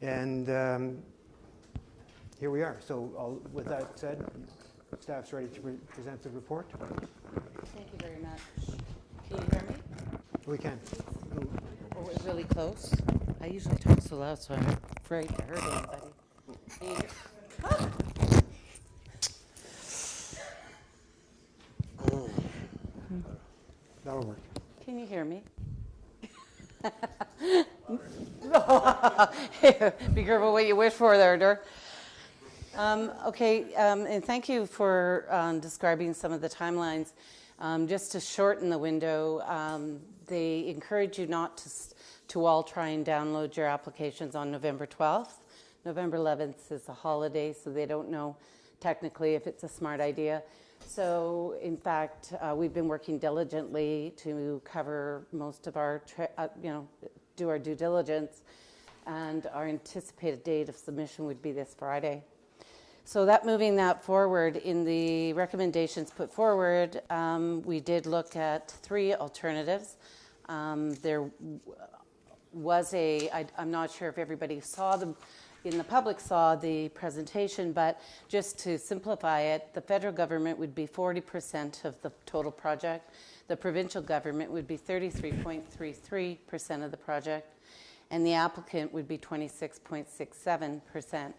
and here we are. So with that said, staff's ready to present the report. Thank you very much. Can you hear me? We can. Oh, we're really close. I usually talk so loud, so I'm afraid to hurt anybody. Can you hear? That'll work. Can you hear me? Be careful what you wish for there, Dirk. Okay, and thank you for describing some of the timelines. Just to shorten the window, they encourage you not to all try and download your applications on November 12th. November 11th is a holiday, so they don't know technically if it's a smart idea. So, in fact, we've been working diligently to cover most of our, do our due diligence, and our anticipated date of submission would be this Friday. So moving that forward, in the recommendations put forward, we did look at 3 alternatives. There was I'm not sure if everybody in the public saw the presentation, but just to simplify it, the federal government would be 40% of the total project. The provincial government would be 33.33% of the project, and the applicant would be 26.67%.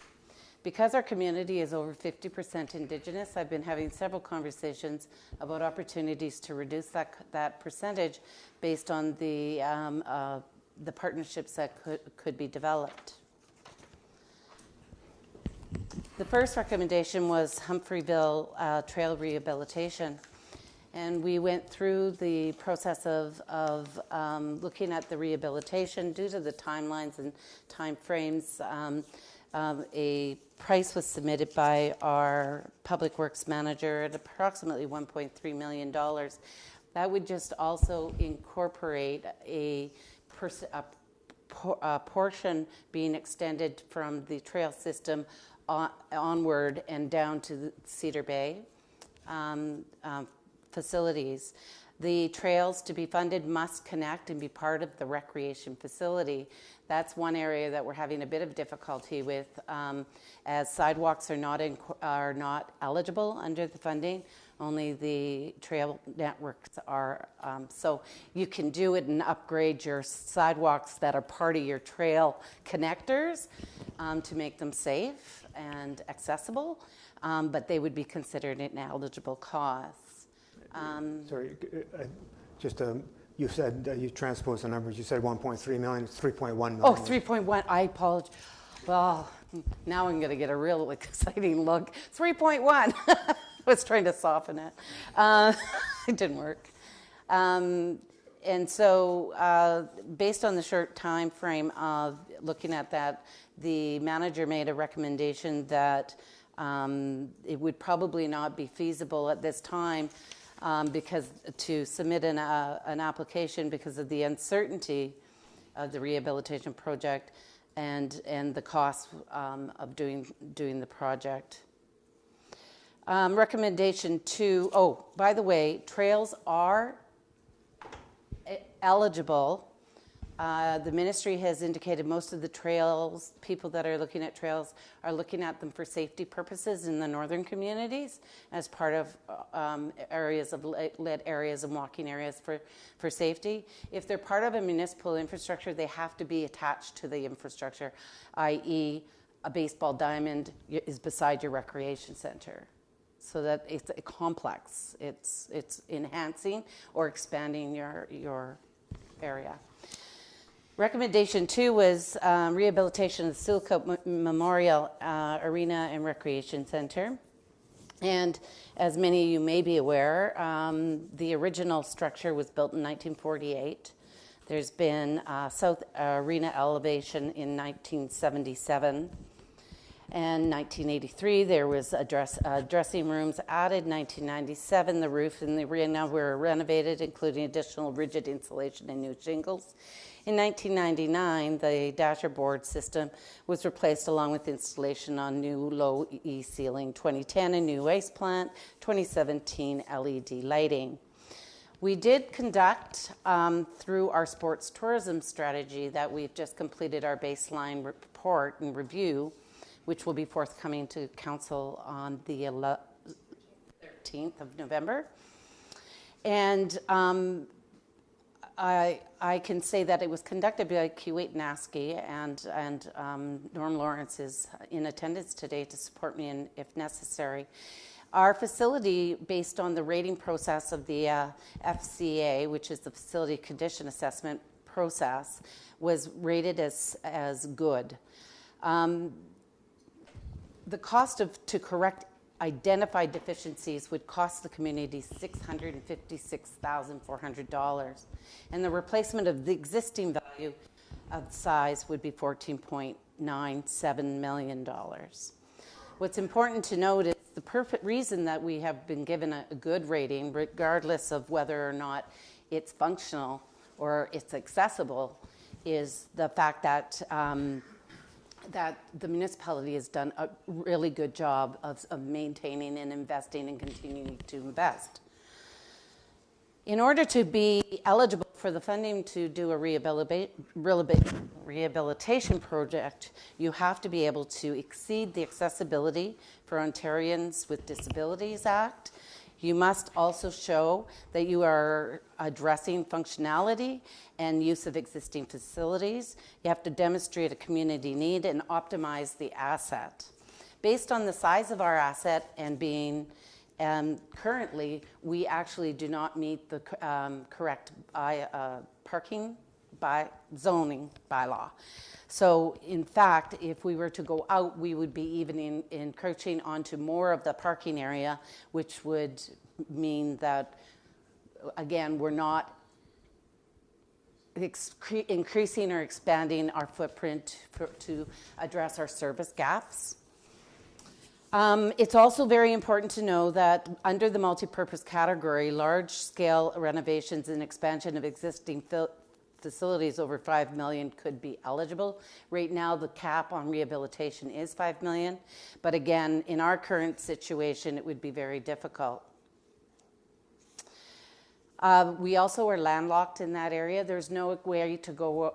Because our community is over 50% Indigenous, I've been having several conversations about opportunities to reduce that percentage based on the partnerships that could be developed. The first recommendation was Humphreyville Trail Rehabilitation. And we went through the process of looking at the rehabilitation due to the timelines and time frames. A price was submitted by our Public Works manager at approximately $1.3 million. That would just also incorporate a portion being extended from the trail system onward and down to Cedar Bay facilities. The trails to be funded must connect and be part of the recreation facility. That's one area that we're having a bit of difficulty with, as sidewalks are not eligible under the funding. Only the trail networks are. So you can do it and upgrade your sidewalks that are part of your trail connectors to make them safe and accessible, but they would be considered an eligible cost. Sorry, just you said you transposed the numbers. You said 1.3 million. It's 3.1 million. Oh, 3.1. I apologize. Well, now I'm going to get a real exciting look. 3.1. I was trying to soften it. It didn't work. And so based on the short time frame of looking at that, the manager made a recommendation that it would probably not be feasible at this time because to submit an application because of the uncertainty of the rehabilitation project and the cost of doing the project. Recommendation 2, oh, by the way, trails are eligible. The ministry has indicated most of the trails, people that are looking at trails are looking at them for safety purposes in the northern communities as part of areas of lit areas and walking areas for safety. If they're part of a municipal infrastructure, they have to be attached to the infrastructure, i.e. a baseball diamond is beside your recreation center. So that it's a complex. It's enhancing or expanding your area. Recommendation 2 was rehabilitation of the Silcote Memorial Arena and Recreation Center. And as many of you may be aware, the original structure was built in 1948. There's been South Arena elevation in 1977. And 1983, there was dressing rooms added. 1997, the roof and the arena were renovated, including additional rigid insulation and new shingles. In 1999, the dasher board system was replaced along with installation on new low E ceiling. 2010, a new waste plant. 2017, LED lighting. We did conduct, through our sports tourism strategy that we've just completed our baseline report and review, which will be forthcoming to council on the 13th of November. And I can say that it was conducted by Kuwait Nasky, and Norm Lawrence is in attendance today to support me if necessary. Our facility, based on the rating process of the FCA, which is the Facility Condition Assessment process, was rated as good. The cost to correct identified deficiencies would cost the community $656,400, and the replacement of the existing value of size would be $14.97 million. What's important to note is the perfect reason that we have been given a good rating, regardless of whether or not it's functional or it's accessible, is the fact that that the municipality has done a really good job of maintaining and investing and continuing to invest. In order to be eligible for the funding to do a rehabilitation project, you have to be able to exceed the Accessibility for Ontarians with Disabilities Act. You must also show that you are addressing functionality and use of existing facilities. You have to demonstrate a community need and optimize the asset. Based on the size of our asset and being currently, we actually do not meet the correct parking by zoning bylaw. So in fact, if we were to go out, we would be even encroaching onto more of the parking area, which would mean that, again, we're not increasing or expanding our footprint to address our service gaps. It's also very important to know that under the multipurpose category, large-scale renovations and expansion of existing facilities over $5 million could be eligible. Right now, the cap on rehabilitation is $5 million, but again, in our current situation, it would be very difficult. We also are landlocked in that area. There's no way to go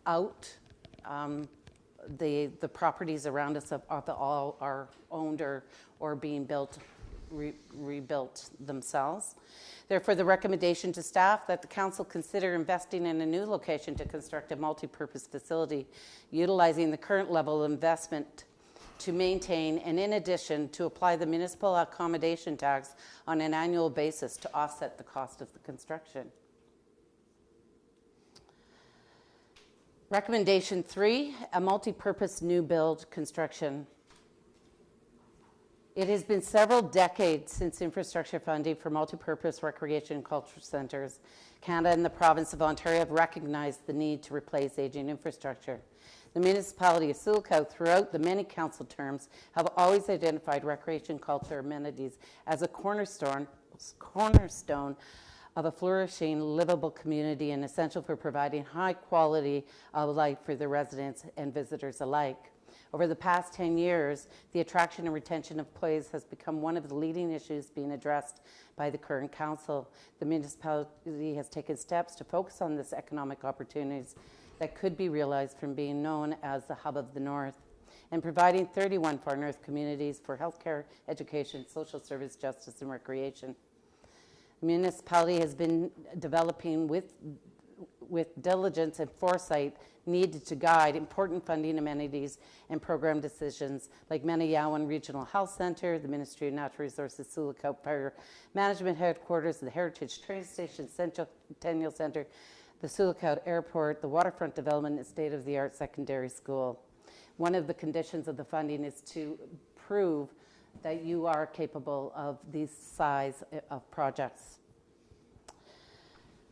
out. The properties around us all are owned or being built, rebuilt themselves. Therefore, the recommendation to staff that the council consider investing in a new location to construct a multi-purpose facility, utilizing the current level of investment to maintain, and in addition, to apply the municipal accommodation tax on an annual basis to offset the cost of the construction. Recommendation 3, a multi-purpose new build construction. It has been several decades since infrastructure funding for multi-purpose recreation and culture centres. Canada and the province of Ontario have recognized the need to replace aging infrastructure. The municipality of Sioux Lookout, throughout the many council terms, have always identified recreation, culture, amenities as a cornerstone of a flourishing, livable community and essential for providing high quality of life for the residents and visitors alike. Over the past 10 years, the attraction and retention of employees has become one of the leading issues being addressed by the current council. The municipality has taken steps to focus on this economic opportunities that could be realized from being known as the hub of the North and providing 31 Far North communities for healthcare, education, social service, justice, and recreation. The municipality has been developing with diligence and foresight needed to guide important funding amenities and program decisions like Menayawan Regional Health Centre, the Ministry of Natural Resources Sioux Lookout Fire Management Headquarters, the Heritage Train Station Centennial Centre, the Sioux Lookout Airport, the Waterfront Development and State-of-the-Art Secondary School. One of the conditions of the funding is to prove that you are capable of these size of projects.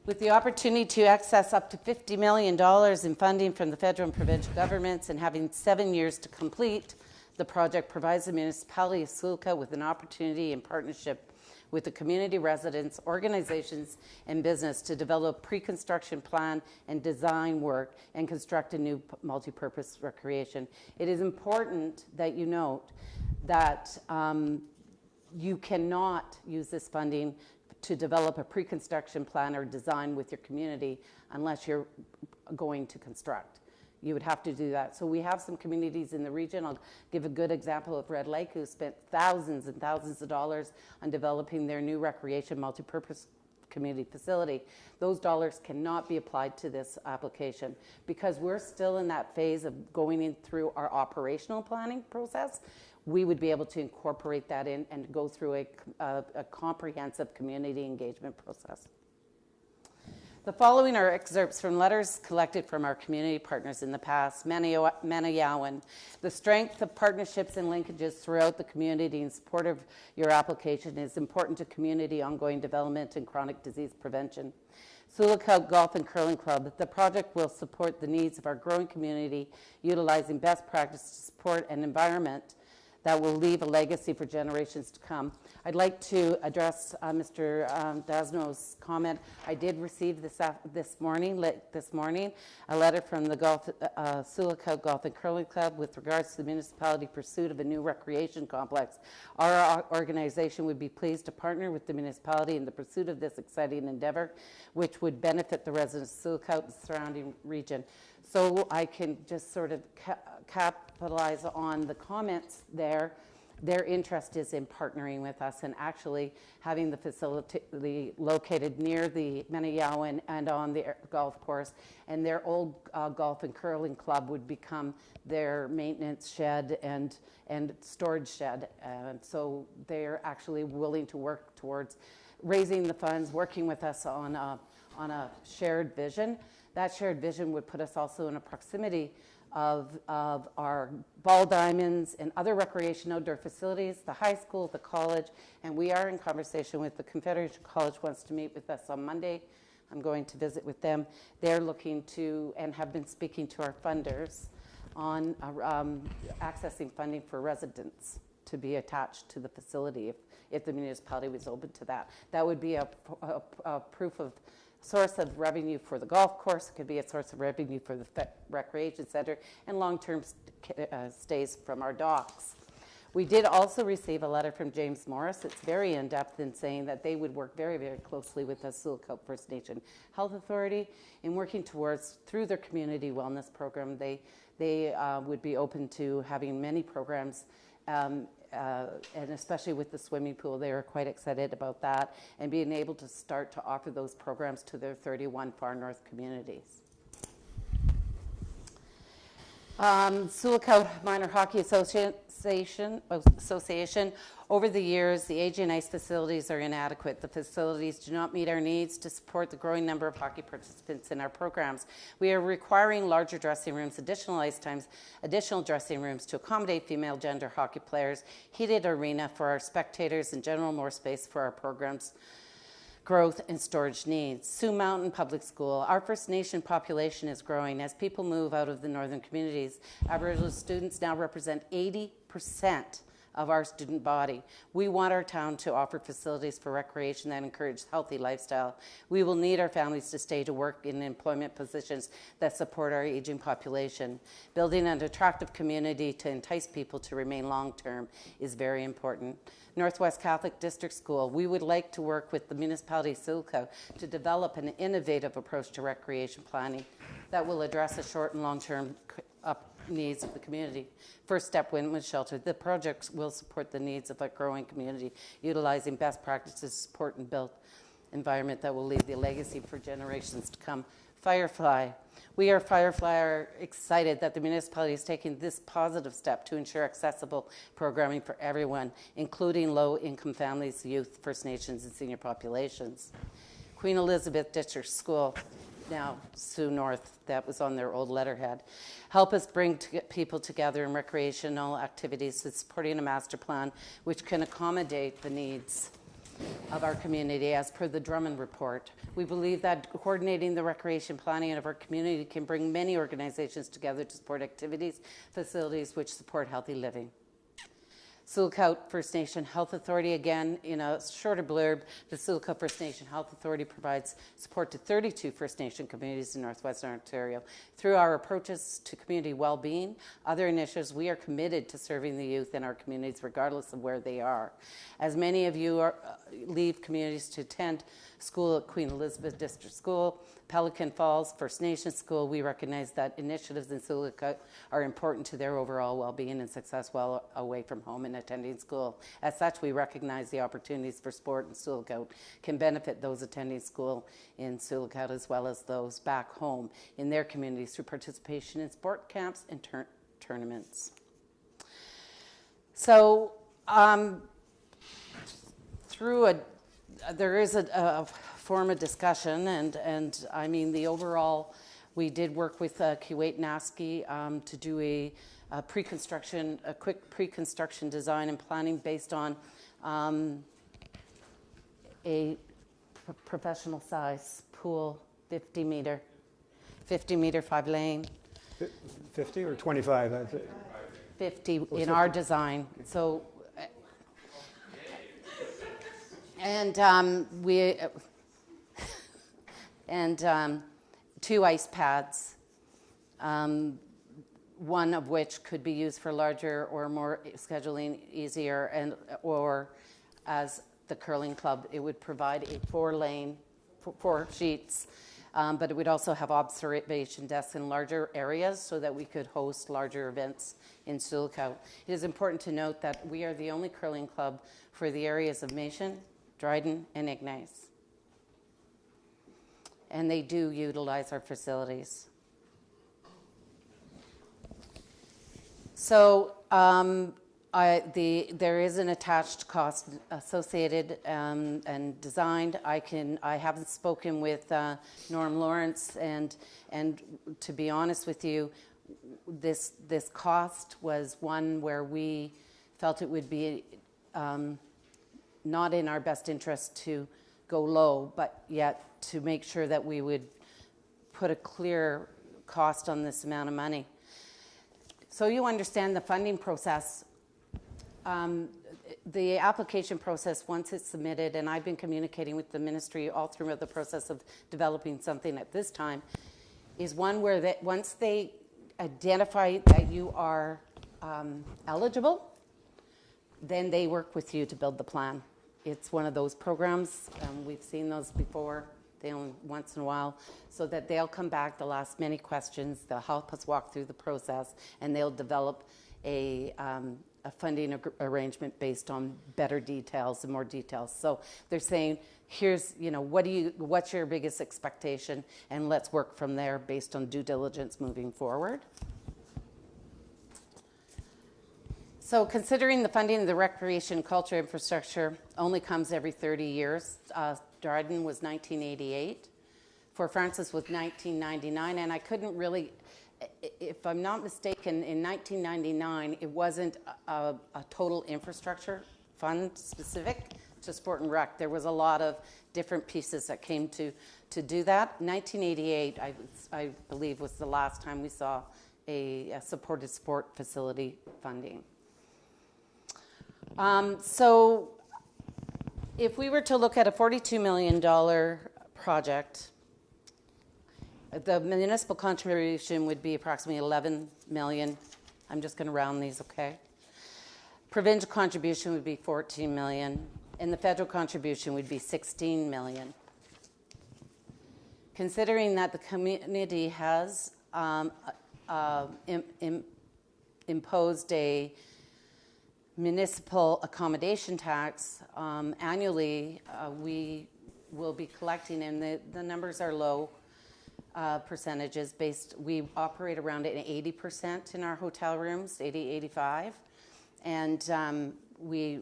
With the opportunity to access up to $50 million in funding from the federal and provincial governments and having 7 years to complete, the project provides the municipality of Sioux Lookout with an opportunity in partnership with the community residents, organizations, and business to develop pre-construction plan and design work and construct a new multi-purpose recreation. It is important that you note that you cannot use this funding to develop a pre-construction plan or design with your community unless you're going to construct. You would have to do that. So we have some communities in the region. I'll give a good example of Red Lake, who spent thousands and thousands of dollars on developing their new recreation multi-purpose community facility. Those dollars cannot be applied to this application because we're still in that phase of going in through our operational planning process. We would be able to incorporate that in and go through a comprehensive community engagement process. The following are excerpts from letters collected from our community partners in the past. Menayawan, the strength of partnerships and linkages throughout the community in support of your application is important to community ongoing development and chronic disease prevention. Sioux Lookout Golf and Curling Club, the project will support the needs of our growing community, utilizing best practice to support an environment that will leave a legacy for generations to come. I'd like to address Mr. Dasno's comment. I did receive this morning a letter from the Sioux Lookout Golf and Curling Club with regards to the municipality pursuit of a new recreation complex. Our organization would be pleased to partner with the municipality in the pursuit of this exciting endeavor, which would benefit the residents of Sioux Lookout and the surrounding region. So I can just sort of capitalize on the comments there. Their interest is in partnering with us and actually having the facility located near the Menayawan and on the golf course. And their old golf and curling club would become their maintenance shed and storage shed. So they're actually willing to work towards raising the funds, working with us on a shared vision. That shared vision would put us also in a proximity of our ball diamonds and other recreation outdoor facilities, the high school, the college, and we are in conversation with the Confederation College wants to meet with us on Monday. I'm going to visit with them. They're looking to and have been speaking to our funders on accessing funding for residents to be attached to the facility if the municipality was open to that. That would be a proof of source of revenue for the golf course. It could be a source of revenue for the recreation center and long-term stays from our docks. We did also receive a letter from James Morris. It's very in-depth in saying that they would work very, very closely with the Sioux Lookout First Nation Health Authority in working towards, through their community wellness program, they would be open to having many programs, and especially with the swimming pool, they were quite excited about that and being able to start to offer those programs to their 31 far north communities. Sioux Lookout Minor Hockey Association, over the years, the AG and Ice facilities are inadequate. The facilities do not meet our needs to support the growing number of hockey participants in our programs. We are requiring larger dressing rooms, additional ice times, additional dressing rooms to accommodate female gender hockey players, heated arena for our spectators, and general more space for our programs' growth and storage needs. Sioux Mountain Public School. Our First Nation population is growing as people move out of the northern communities. Aboriginal students now represent 80% of our student body. We want our town to offer facilities for recreation that encourage healthy lifestyle. We will need our families to stay to work in employment positions that support our aging population. Building an attractive community to entice people to remain long-term is very important. Northwest Catholic District School. We would like to work with the municipality of Sioux Lookout to develop an innovative approach to recreation planning that will address the short and long-term needs of the community. First Step Windward Shelter. The project will support the needs of a growing community, utilizing best practices to support and build environment that will leave the legacy for generations to come. Firefly. We are Firefly excited that the municipality is taking this positive step to ensure accessible programming for everyone, including low-income families, youth, First Nations, and senior populations. Queen Elizabeth District School, now Sioux North, that was on their old letterhead. Help us bring people together in recreational activities, supporting a master plan which can accommodate the needs of our community as per the Drummond report. We believe that coordinating the recreation planning of our community can bring many organizations together to support activities, facilities which support healthy living. Sioux Lookout First Nation Health Authority, again, in a shorter blurb, the Sioux Lookout First Nation Health Authority provides support to 32 First Nation communities in Northwestern Ontario. Through our approaches to community well-being, other initiatives, we are committed to serving the youth in our communities regardless of where they are. As many of you leave communities to attend school at Queen Elizabeth District School, Pelican Falls First Nation School, we recognize that initiatives in Sioux Lookout are important to their overall well-being and success while away from home and attending school. As such, we recognize the opportunities for sport in Sioux Lookout can benefit those attending school in Sioux Lookout as well as those back home in their communities through participation in sport camps and tournaments. So there is a form of discussion, and I mean the overall, we did work with Kuwait Naski to do a quick pre-construction design and planning based on a professional size pool, 50 meter, 5-lane. 50 or 25? 50 in our design. So, and two ice pads, one of which could be used for larger or more scheduling easier, and or as the curling club, it would provide a 4-lane, 4 sheets, but it would also have observation desks in larger areas so that we could host larger events in Sioux Lookout. It is important to note that we are the only curling club for the areas of Mason, Dryden, and Ignace. And they do utilize our facilities. So there is an attached cost associated and designed. I haven't spoken with Norm Lawrence, and to be honest with you, this cost was one where we felt it would be not in our best interest to go low, but yet to make sure that we would put a clear cost on this amount of money. So you understand the funding process. The application process, once it's submitted, and I've been communicating with the ministry all throughout the process of developing something at this time, is one where once they identify that you are eligible, then they work with you to build the plan. It's one of those programs, we've seen those before, they only once in a while, so that they'll come back, they'll ask many questions, they'll help us walk through the process, and they'll develop a funding arrangement based on better details and more details. So they're saying, here's, what's your biggest expectation, and let's work from there based on due diligence moving forward. So considering the funding of the recreation culture infrastructure only comes every 30 years, Dryden was 1988, Fort Frances was 1999, and I couldn't really, if I'm not mistaken, in 1999, it wasn't a total infrastructure fund specific to Sport and Rec. There was a lot of different pieces that came to do that. 1988, I believe, was the last time we saw a supported sport facility funding. So if we were to look at a $42 million project, the municipal contribution would be approximately $11 million. I'm just going to round these, okay? Provincial contribution would be $14 million, and the federal contribution would be $16 million. Considering that the community has imposed a municipal accommodation tax, annually we will be collecting, and the numbers are low percentages based, we operate around an 80% in our hotel rooms, 85, and we're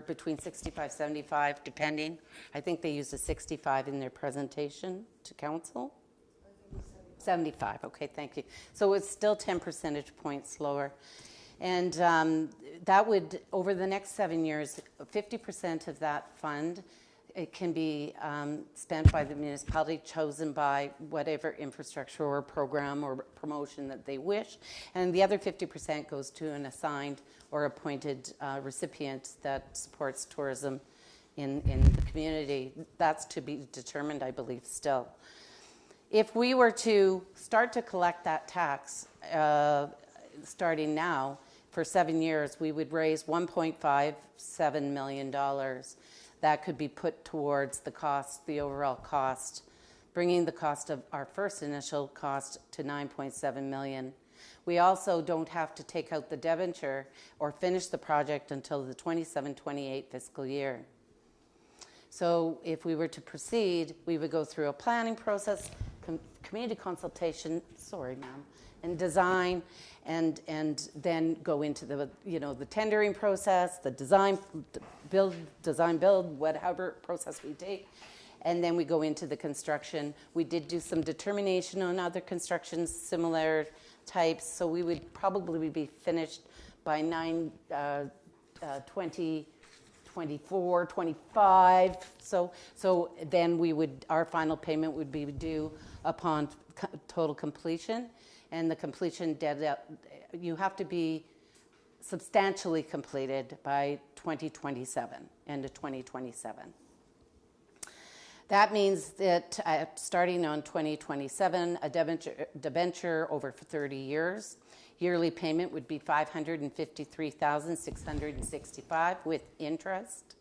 between 65, 75 depending. I think they used a 65 in their presentation to council. 75, okay, thank you. So it's still 10 percentage points lower. And that would, over the next 7 years, 50% of that fund, it can be spent by the municipality, chosen by whatever infrastructure or program or promotion that they wish. And the other 50% goes to an assigned or appointed recipient that supports tourism in the community. That's to be determined, I believe, still. If we were to start to collect that tax starting now, for 7 years, we would raise $1.57 million. That could be put towards the cost, the overall cost, bringing the cost of our first initial cost to $9.7 million. We also don't have to take out the debenture or finish the project until the 27-28 fiscal year. So if we were to proceed, we would go through a planning process, community consultation, and design, and then go into the the tendering process, the design build, whatever process we take, and then we go into the construction. We did do some determination on other constructions, similar types, so we would probably be finished by 2024, 25. So then our final payment would be due upon total completion. And the completion debt, you have to be substantially completed by 2027, end of 2027. That means that starting on 2027, a debenture over 30 years, yearly payment would be $553,665 with interest.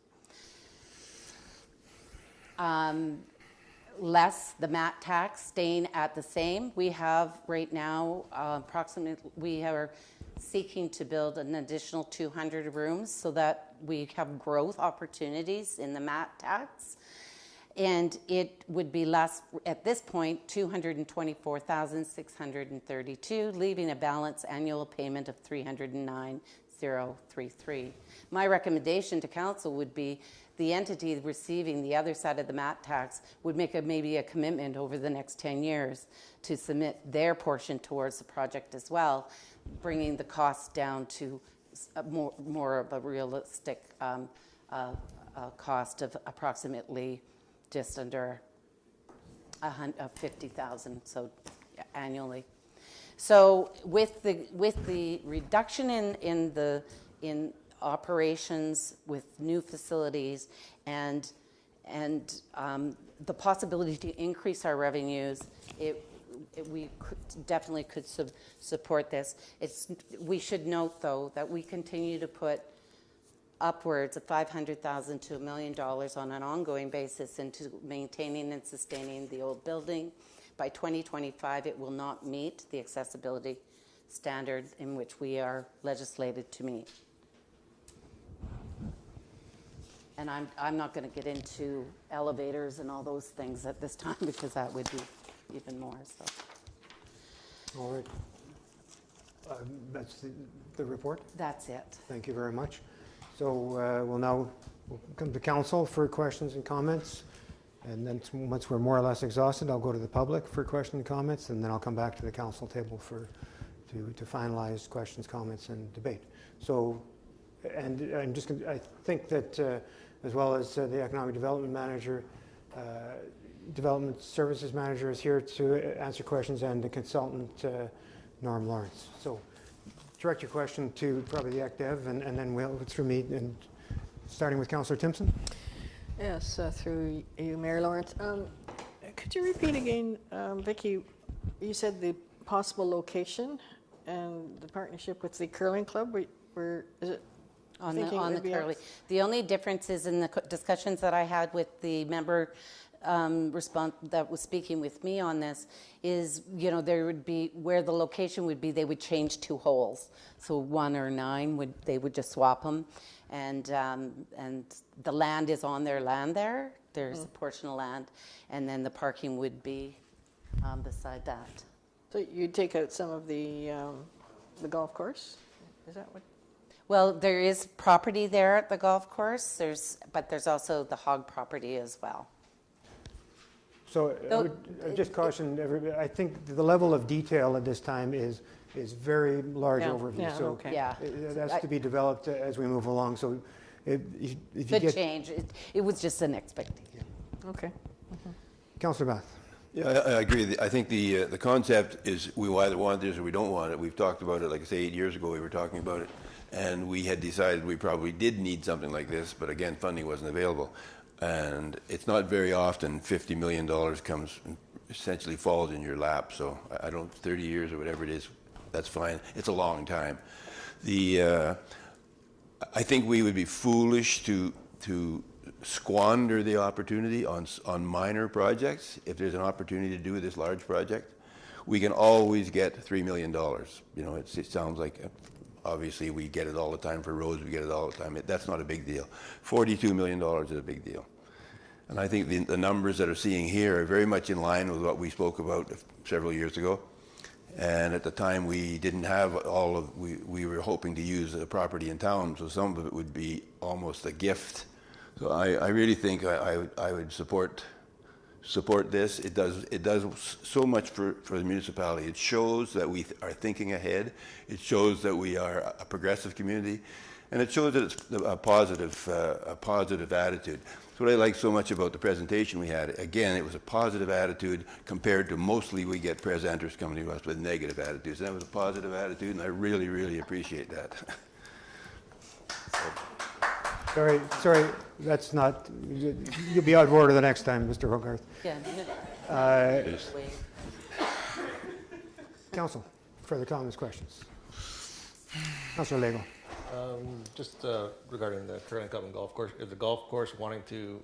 Less the MAT tax, staying at the same. We have right now we are seeking to build an additional 200 rooms so that we have growth opportunities in the MAT tax. And it would be less, at this point, $224,632, leaving a balance annual payment of $309,033. My recommendation to council would be the entity receiving the other side of the MAT tax would make maybe a commitment over the next 10 years to submit their portion towards the project as well, bringing the cost down to more of a realistic cost of approximately just under $50,000 so annually. So with the reduction in operations with new facilities and the possibility to increase our revenues, we definitely could support this. We should note, though, that we continue to put upwards of $500,000 to $1 million on an ongoing basis into maintaining and sustaining the old building. By 2025, it will not meet the accessibility standard in which we are legislated to meet. And I'm not going to get into elevators and all those things at this time because that would be even more. So. All right. That's the report? That's it. Thank you very much. So we'll come to council for questions and comments. And then once we're more or less exhausted, I'll go to the public for questions and comments, and then I'll come back to the council table to finalize questions, comments, and debate. So, and I'm just going I think that as well as the economic development manager, development services manager is here to answer questions, and the consultant, Norm Lawrence. So direct your question to probably the ECDev, and then we'll through me, and starting with Councillor Timpson. Yes, through you, Mayor Lawrence. Could you repeat again, Vicki, you said the possible location and the partnership with the curling club, where is it? On the curling. The only difference is in the discussions that I had with the member that was speaking with me on this is, there would be, where the location would be, they would change 2 holes. So 1 or 9, they would just swap them. And the land is on their land there. There's a portion of land. And then the parking would be beside that. So you'd take out some of the golf course? Is that what? Well, there is property there at the golf course. But there's also the hog property as well. So I would just caution everybody, I think the level of detail at this time is very large overview. Yeah, so okay. It has to be developed as we move along. So if you Could change. It was just an expectation. Yeah. Okay. Councillor Bath. Yeah, I agree. I think the concept is we either want this or we don't want it. We've talked about it, like I say, 8 years ago we were talking about it, and we had decided we probably did need something like this, but again, funding wasn't available. And it's not very often $50 million comes, essentially falls in your lap. So I don't, 30 years or whatever it is, that's fine. It's a long time. I think we would be foolish to squander the opportunity on minor projects. If there's an opportunity to do this large project, we can always get $3 million. It sounds like, obviously we get it all the time for roads, we get it all the time. That's not a big deal. $42 million is a big deal. And I think the numbers that are seeing here are very much in line with what we spoke about several years ago. And at the time we didn't have we were hoping to use the property in town, so some of it would be almost a gift. So I really think I would support this. It does so much for the municipality. It shows that we are thinking ahead. It shows that we are a progressive community, and it shows that it's a positive attitude. That's what I like so much about the presentation we had. Again, it was a positive attitude compared to mostly we get presenters coming to us with negative attitudes. And that was a positive attitude, and I really, really appreciate that. Sorry, that's not, you'll be out of order the next time, Mr. Hogarth. Yeah. Council, further comments, questions? Councillor Lego. Just regarding the curling club and golf course, is the golf course wanting to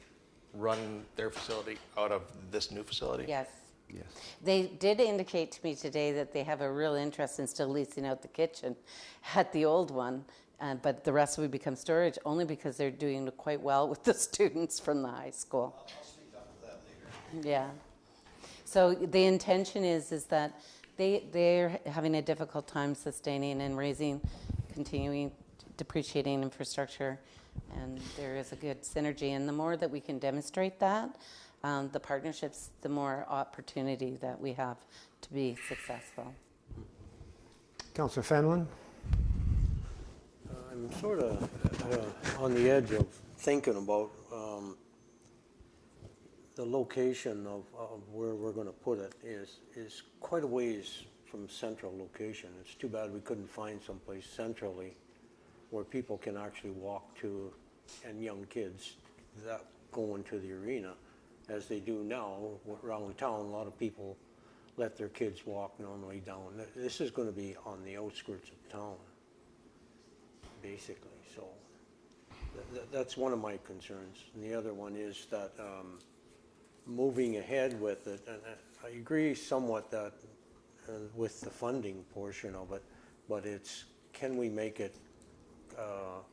run their facility out of this new facility? Yes. Yes. They did indicate to me today that they have a real interest in still leasing out the kitchen at the old one, but the rest would become storage only because they're doing quite well with the students from the high school. I'll speak up to that later. Yeah. So the intention is that they're having a difficult time sustaining and continuing depreciating infrastructure, and there is a good synergy. And the more that we can demonstrate that, the partnerships, the more opportunity that we have to be successful. Councillor Fenelon. I'm sort of on the edge of thinking about the location of where we're going to put it is quite a ways from central location. It's too bad we couldn't find someplace centrally where people can actually walk to, and young kids that go into the arena, as they do now around town. A lot of people let their kids walk normally down. This is going to be on the outskirts of town, basically. So That's one of my concerns. And the other one is that moving ahead with it, and I agree somewhat that with the funding portion of it, but it's, can we make it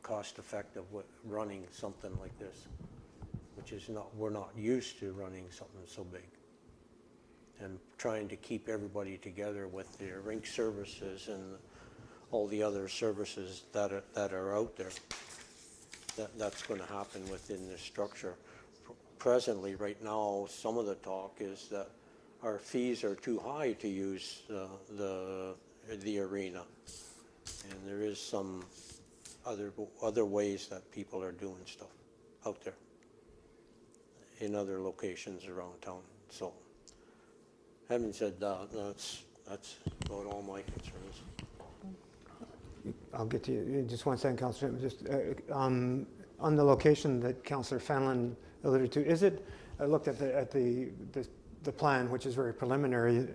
cost effective with running something like this, which is not, we're not used to running something so big, and trying to keep everybody together with the rink services and all the other services that are out there. That's going to happen within this structure. Presently, right now, some of the talk is that our fees are too high to use the arena, and there is some other ways that people are doing stuff out there in other locations around town. So, having said that, that's about all my concerns. I'll get to you in just one second, Councillor. Just on the location that Councillor Fenelon alluded to, is it? I looked at the plan, which is very preliminary.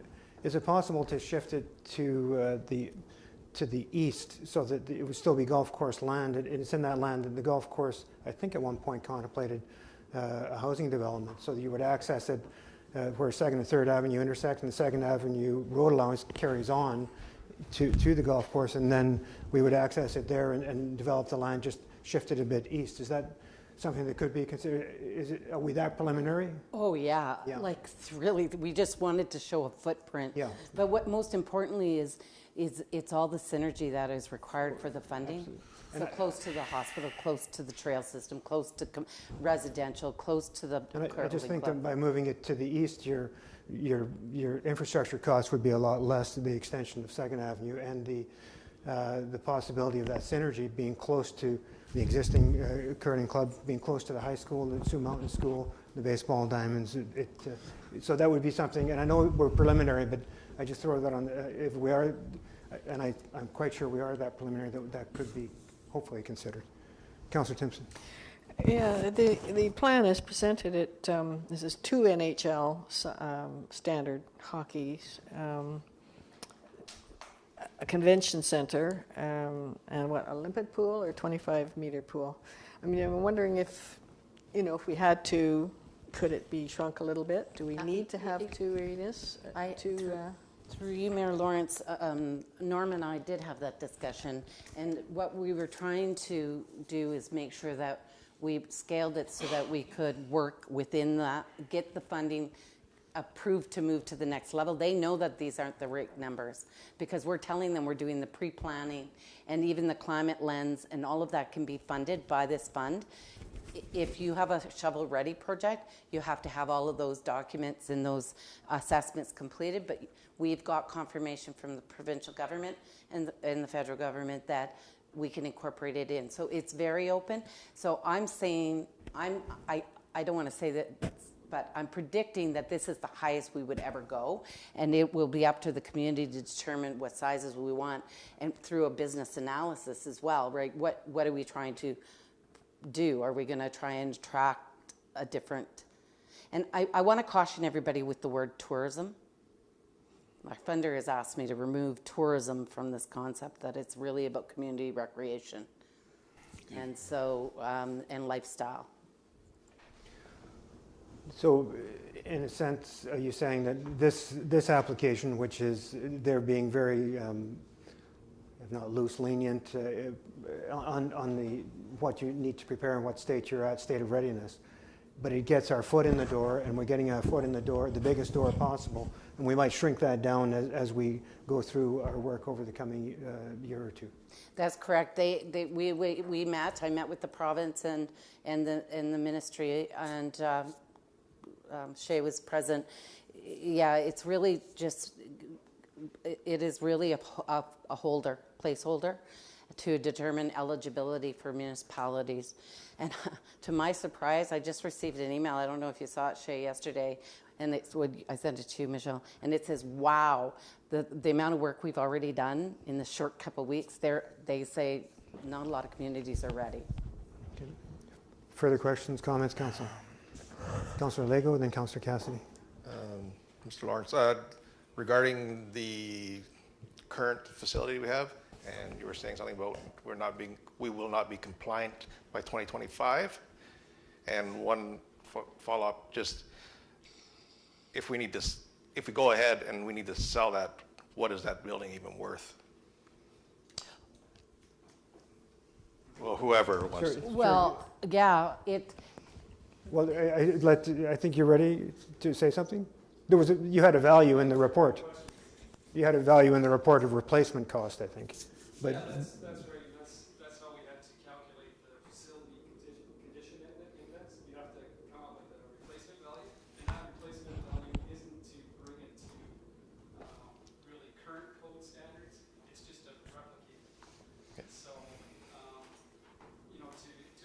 Is it possible to shift it to the east so that it would still be golf course land? It's in that land that the golf course, I think, at one point contemplated a housing development, so that you would access it where 2nd and 3rd Avenue intersect, and the 2nd Avenue road allowance carries on to the golf course, and then we would access it there and develop the land, just shift it a bit east. Is that something that could be considered? Are we that preliminary? Oh yeah. Like really, we just wanted to show a footprint. Yeah. But what most importantly is it's all the synergy that is required for the funding. Absolutely. So close to the hospital, close to the trail system, close to residential, close to the I just think that by moving it to the east, your infrastructure costs would be a lot less to the extension of 2nd Avenue, and the possibility of that synergy being close to the existing curling club, being close to the high school, the Sioux Mountain School, the baseball diamonds. So that would be something, and I know we're preliminary, but I just throw that on, if we are, and I'm quite sure we are that preliminary, that could be hopefully considered. Councillor Timpson. Yeah, the plan is presented at, this is 2 NHL standard hockey, a convention center, and what, a limpet pool or 25-meter pool? I mean, I'm wondering if, if we had to, could it be shrunk a little bit? Do we need to have 2 arenas? Through you, Mayor Lawrence, Norm and I did have that discussion, and what we were trying to do is make sure that we scaled it so that we could work within that, get the funding approved to move to the next level. They know that these aren't the right numbers because we're telling them we're doing the pre-planning, and even the climate lens and all of that can be funded by this fund. If you have a shovel-ready project, you have to have all of those documents and those assessments completed, but we've got confirmation from the provincial government and the federal government that we can incorporate it in. So it's very open. So I'm saying, I don't want to say that, but I'm predicting that this is the highest we would ever go, and it will be up to the community to determine what sizes we want, and through a business analysis as well, right? What are we trying to do? Are we going to try and attract a different? And I want to caution everybody with the word tourism. My funder has asked me to remove tourism from this concept, that it's really about community recreation and so and lifestyle. So in a sense, are you saying that this application, which is, they're being very, if not loose, lenient on the what you need to prepare and what state you're at, state of readiness, but it gets our foot in the door, and we're getting our foot in the door, the biggest door possible, and we might shrink that down as we go through our work over the coming year or two. That's correct. We met. I met with the province and the ministry, and Shay was present. Yeah, it's really just, it is really a placeholder to determine eligibility for municipalities. And to my surprise, I just received an email. I don't know if you saw it, Shay, yesterday, and I sent it to you, Michelle, and it says, wow, the amount of work we've already done in the short couple of weeks, they say not a lot of communities are ready. Okay. Further questions, comments, Council? Councillor Lego, then Councillor Cassidy. Mr. Lawrence, regarding the current facility we have, and you were saying something about we're not being we will not be compliant by 2025? And one follow-up, just if we go ahead and we need to sell that, what is that building even worth? Well, whoever wants to. Well, yeah, Well, I think you're ready to say something? You had a value in the report. You had a value in the report of replacement cost, I think. But yeah, that's right. That's how we had to calculate the facility condition index. You have to come up with a replacement value, and that replacement value isn't to bring it to really current code standards. It's just to replicate it. So, to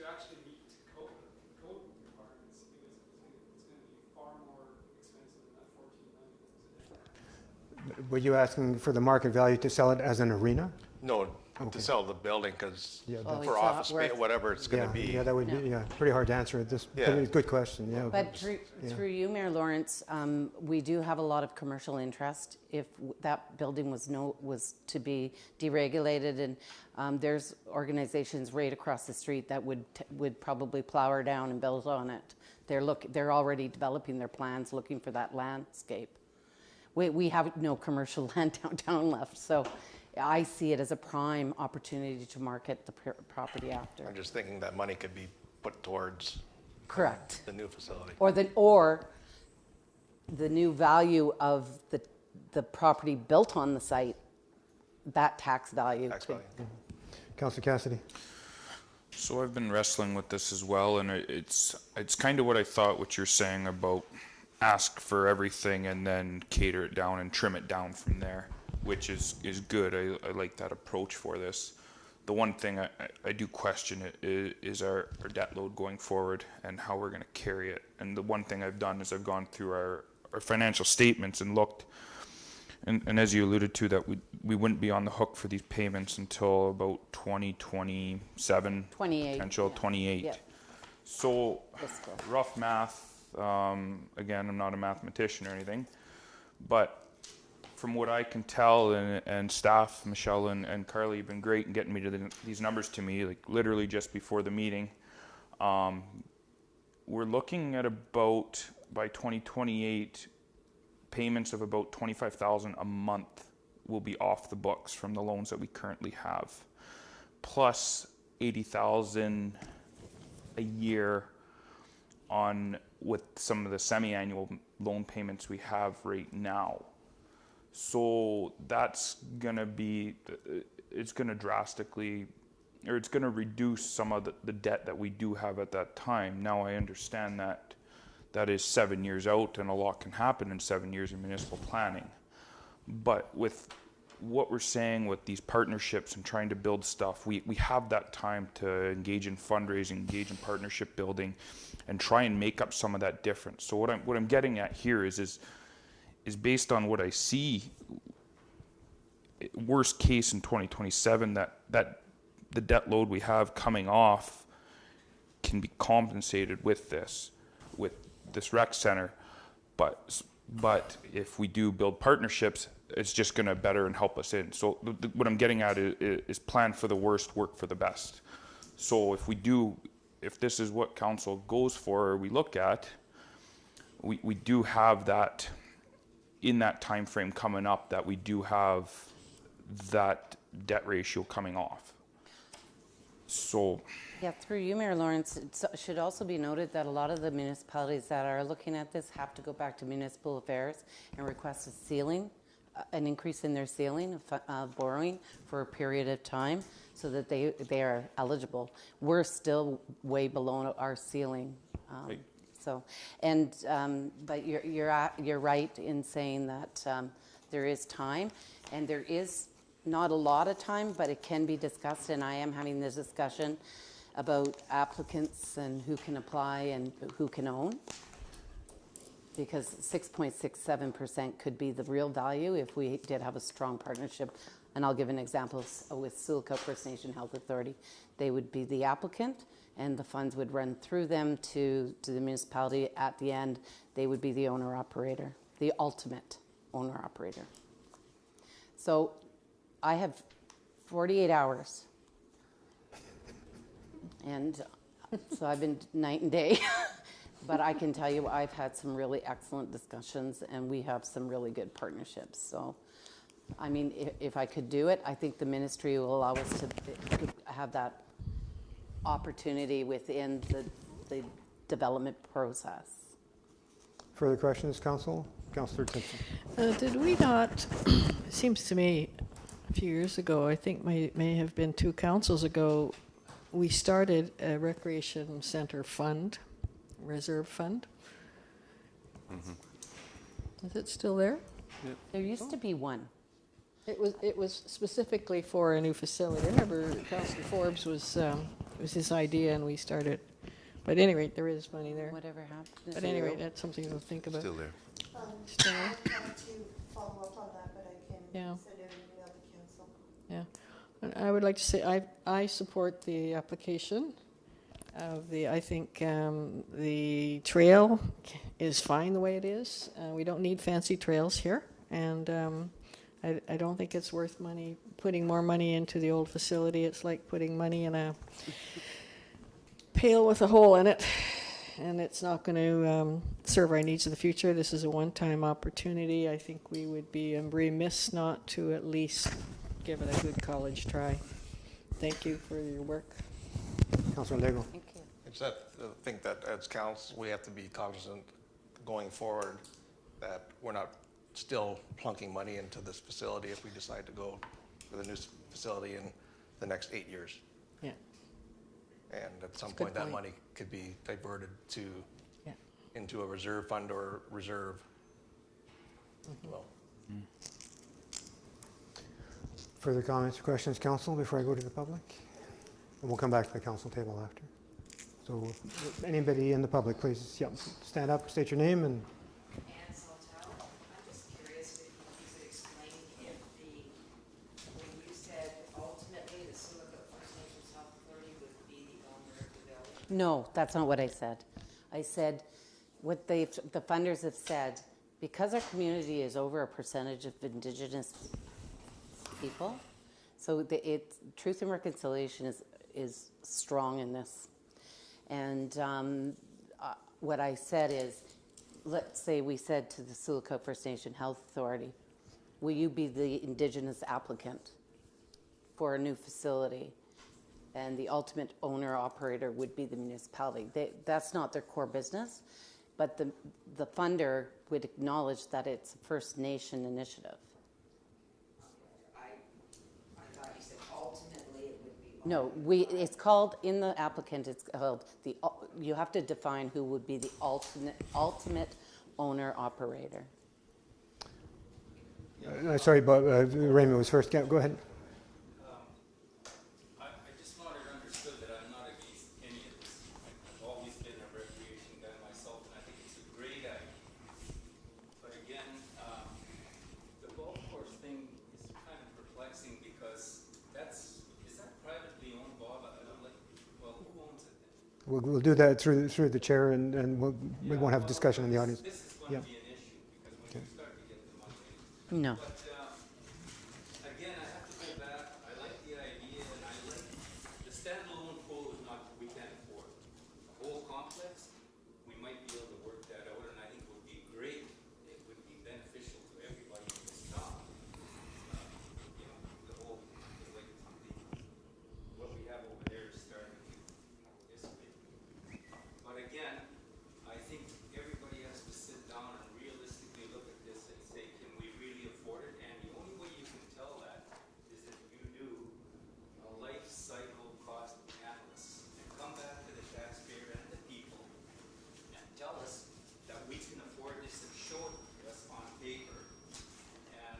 actually meet code requirements, it's going to be far more expensive than that $14 million. were you asking for the market value to sell it as an arena? No, to sell the building, because Oh, for it's office not space, worth- whatever it's going to be. Yeah, that would be pretty hard to answer at this. Yeah. Good question. Yeah. But through you, Mayor Lawrence, we do have a lot of commercial interest. If that building was to be deregulated, and there's organizations right across the street that would probably plow her down and build on it. They're already developing their plans, looking for that landscape. We have no commercial land downtown left, so I see it as a prime opportunity to market the property after. I'm just thinking that money could be put towards Correct. the new facility. Or the new value of the property built on the site, that tax value. Councillor Cassidy. So I've been wrestling with this as well, and it's kind of what I thought what you're saying about ask for everything and then cater it down and trim it down from there, which is good. I like that approach for this. The one thing I do question is our debt load going forward and how we're going to carry it. And the one thing I've done is I've gone through our financial statements and looked, and as you alluded to, that we wouldn't be on the hook for these payments until about 2027, 28, potential 28. Yeah. So rough math. Again, I'm not a mathematician or anything, but from what I can tell, and staff, Michelle and Carly, have been great in getting me to these numbers to me, like literally just before the meeting. We're looking at about, by 2028, payments of about $25,000 a month will be off the books from the loans that we currently have, plus $80,000 a year with some of the semi-annual loan payments we have right now. So that's gonna be, it's gonna drastically, or it's gonna reduce some of the debt that we do have at that time. Now I understand that that is 7 years out, and a lot can happen in 7 years in municipal planning. But with what we're saying with these partnerships and trying to build stuff, we have that time to engage in fundraising, engage in partnership building, and try and make up some of that difference. So what I'm getting at here is based on what I see, worst case in 2027, that the debt load we have coming off can be compensated with this rec center. But if we do build partnerships, it's just going to better and help us in. So what I'm getting at is plan for the worst, work for the best. So if this is what council goes for, or we look at, we do have that in that time frame coming up, that we do have that debt ratio coming off. So Yeah, through you, Mayor Lawrence, it should also be noted that a lot of the municipalities that are looking at this have to go back to municipal affairs and request a ceiling, an increase in their ceiling of borrowing for a period of time, so that they are eligible. We're still way below our ceiling. But you're right in saying that there is time, and there is not a lot of time, but it can be discussed, and I am having this discussion about applicants and who can apply and who can own, because 6.67% could be the real value if we did have a strong partnership. And I'll give an example with Sioux Lookout First Nation Health Authority. They would be the applicant, and the funds would run through them to the municipality. At the end, they would be the owner-operator, the ultimate owner-operator. So I have 48 hours And so I've been night and day. But I can tell you I've had some really excellent discussions, and we have some really good partnerships. So, I mean, if I could do it, I think the ministry will allow us to have that opportunity within the development process. Further questions, Council? Councillor Simpson. Did we not, it seems to me, a few years ago, I think may have been 2 councils ago, we started a recreation center fund, reserve fund. Is it still there? There used to be one. It was specifically for a new facility. I remember Councillor Forbes was it was his idea, and we started. But at any rate, there is money there. Whatever happened? But at any rate, that's something to think about. Still there. Still there. I have to follow up on that, but I can Yeah. send out an email to council. Yeah, and I would like to say I support the application of the. I think the trail is fine the way it is. We don't need fancy trails here, and I don't think it's worth putting more money into the old facility. It's like putting money in a pail with a hole in it, and it's not going to serve our needs of the future. This is a one-time opportunity. I think we would be remiss not to at least give it a good college try. Thank you for your work. Councillor Daigle. Thank you. It's that, I think that as council, we have to be cognizant going forward that we're not still plunking money into this facility if we decide to go with a new facility in the next 8 years. Yeah. And at some That's a good point, that point. money could be diverted to Yeah. into a reserve fund or reserve. Well, Further comments or questions, Council, before I go to the public? And we'll come back to the Council table after. So anybody in the public, please stand up, state your name, and Ann Saltel, I'm just curious if you could explain if when you said ultimately the Silicon First Nations Health Authority would be the owner of the building? No, that's not what I said. I said what the funders have said, because our community is over a percentage of Indigenous people, so Truth and Reconciliation is strong in this. And what I said is, let's say we said to the Silicon First Nation Health Authority, will you be the Indigenous applicant for a new facility? And the ultimate owner-operator would be the municipality. That's not their core business, but the funder would acknowledge that it's a First Nation initiative. I thought you said ultimately it would be. No, it's called, in the applicant, it's called, you have to define who would be the ultimate owner-operator. sorry, but Raymond was first. Go ahead. I just wanted to understood that I'm not against any of this. I've always been a recreation guy myself, and I think it's a great idea. But again, the golf course thing is kind of perplexing because is that privately owned, Bob? I don't like, well, who owns it then? We'll do that through the chair, and we won't have discussion in the audience. This is going to be an issue because when you start to get the money. No. But again, I have to go back. I like the idea, and I like the standalone pool is not, we can't afford. The whole complex, we might be able to work that out, and I think it would be great. It would be beneficial to everybody in this town. The whole, what we have over there is starting to dissipate. But again, I think everybody has to sit down and realistically look at this and say, can we really afford it? And the only way you can tell that is if you do a life cycle cost analysis and come back to the taxpayer and the people and tell us that we can afford this and show it to us on paper. And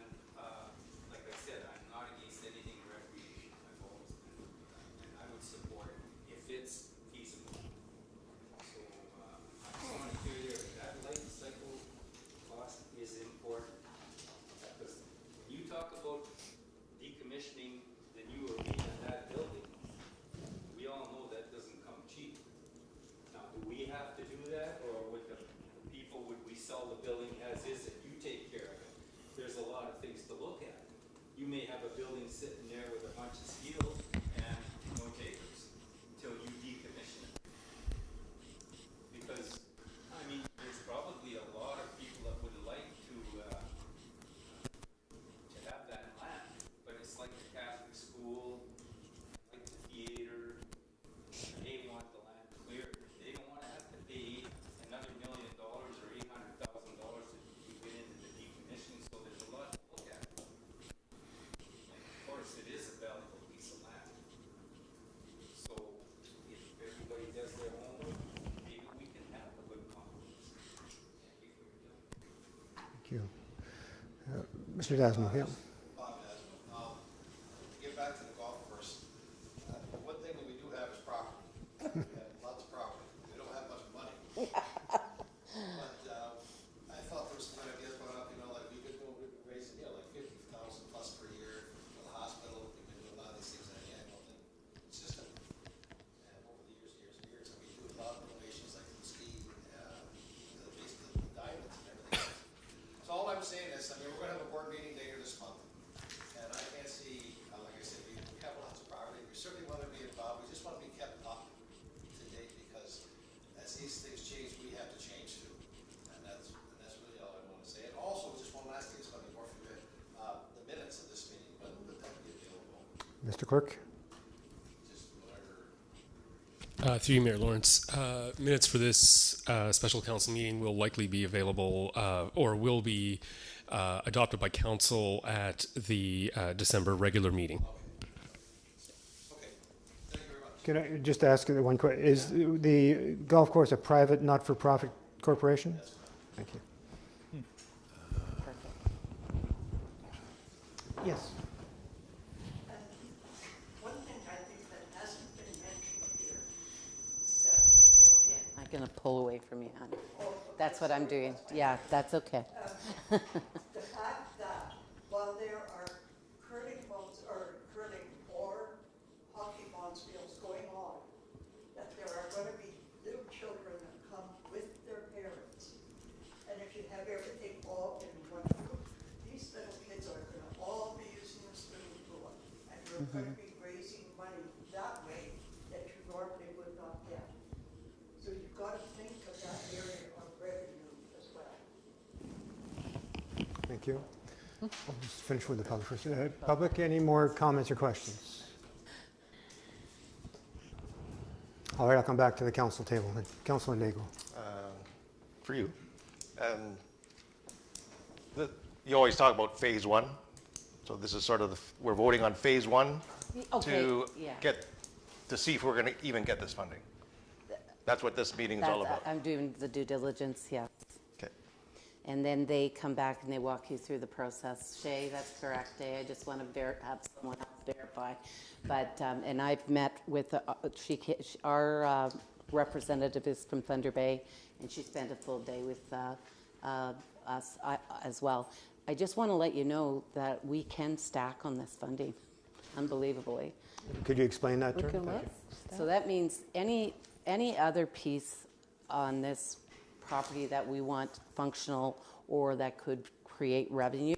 like I said, I'm not against anything recreation. I've always been, and I would support it if it's feasible. So I just want to clear there that life cycle cost is important. Because when you talk about decommissioning the new arena, that building, we all know that doesn't come cheap. Now, do we have to do that, or would the people, would we sell the building as is and you take care of it? There's a lot of things to look at. You may have a building sitting there with a bunch of steel and no takers until you you. Mr. Dasmo, yeah. Bob Desmond. To get back to the golf course, one thing that we do have is property. We have lots of property. We don't have much money. But I thought there was some good ideas brought up, like we could raise, like 50,000 plus per year for the hospital. We could do a lot of these things in an annual system. And over the years, and we do a lot of donations like from Steve, basically the diamonds and everything else. So all I'm saying is, we're going to have a board meeting later this month, and I can't see, like I said, we have lots of property. We certainly want to be involved. We just want to be kept up to date because as these things change, we have to change too. And that's really all I want to say. And also, just one last thing, it's going to be more for the minutes of this meeting. When would that be available? Mr. Clerk? Just whatever. Through you, Mayor Lawrence, minutes for this special council meeting will likely be available or will be adopted by council at the December regular meeting. Can I just ask you one question? Is the golf course a private, not-for-profit corporation? Thank you. Yes. One thing I think that hasn't been mentioned here is that I'm going to pull away from you, honey. That's what I'm doing. Yeah, that's okay. the fact that while there are curling or hockey bonspiels going on, that there are going to be little children that come with their parents. And if you have everything all in one group, these little kids are going to all be using the swimming pool. And you're going to be raising money that way that you normally would not get. So you've got to think of that area of revenue as well. Thank you. I'll just finish with the public first. Public, any more comments or questions? All right, I'll come back to the council table. Councilor Nagel. For you. You always talk about phase one. So this is sort of, we're voting on phase one to see if we're going to even get this funding. That's what this meeting is all about. I'm doing the due diligence, yes. Okay. And then they come back and they walk you through the process. Shay, that's correct. I just want to have someone else verify. But, and I've met with, our representative is from Thunder Bay, and she spent a full day with us as well. I just want to let you know that we can stack on this funding, unbelievably. Could you explain that term? So that means any other piece on this property that we want functional or that could create revenue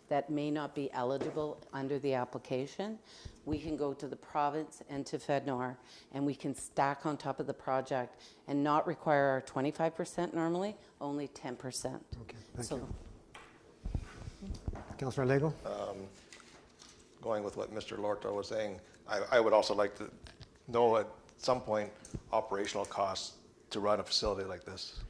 that may not be eligible under the application, we can go to the province and to FedNor and we can stack on top of the project and not require our 25% normally, only 10%. Okay, thank you. Councillor Lego? Going with what Mr. Lorto was saying, I would also like to know at some point operational costs to run a facility like this.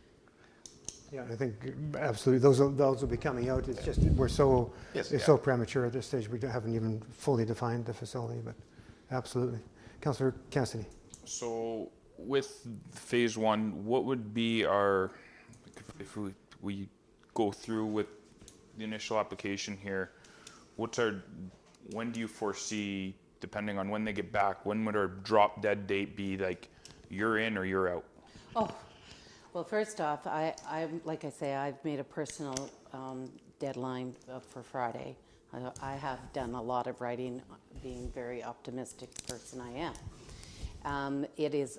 Yeah, I think absolutely those will be coming out. It's just we're so so premature at this stage. We haven't even fully defined the facility, but absolutely. Councillor Cassidy. So with phase one, what would be our, if we go through with the initial application here, when do you foresee, depending on when they get back, when would our drop dead date be, like you're in or you're out? Oh, well, first off, I'm like I say, I've made a personal deadline for Friday. I have done a lot of writing, being very optimistic person I am.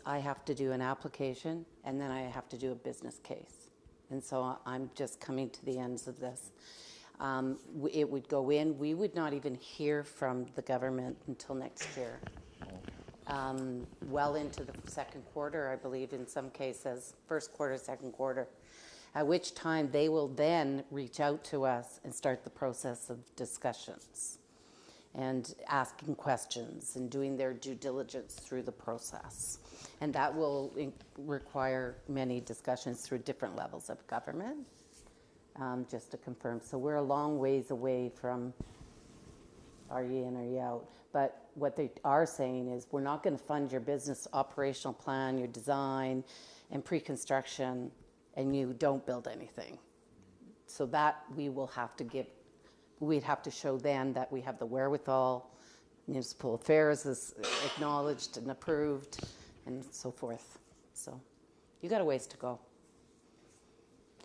I have to do an application and then I have to do a business case. And so I'm just coming to the ends of this. It would go in, we would not even hear from the government until next year. Well into the second quarter, I believe, in some cases, first quarter, second quarter, at which time they will then reach out to us and start the process of discussions and asking questions and doing their due diligence through the process. And that will require many discussions through different levels of government, just to confirm. So we're a long ways away from are you in or you out. But what they are saying is we're not going to fund your business operational plan, your design, and pre-construction, and you don't build anything. So that we will have to give, we'd have to show then that we have the wherewithal, municipal affairs is acknowledged and approved, and so forth. So you got a ways to go.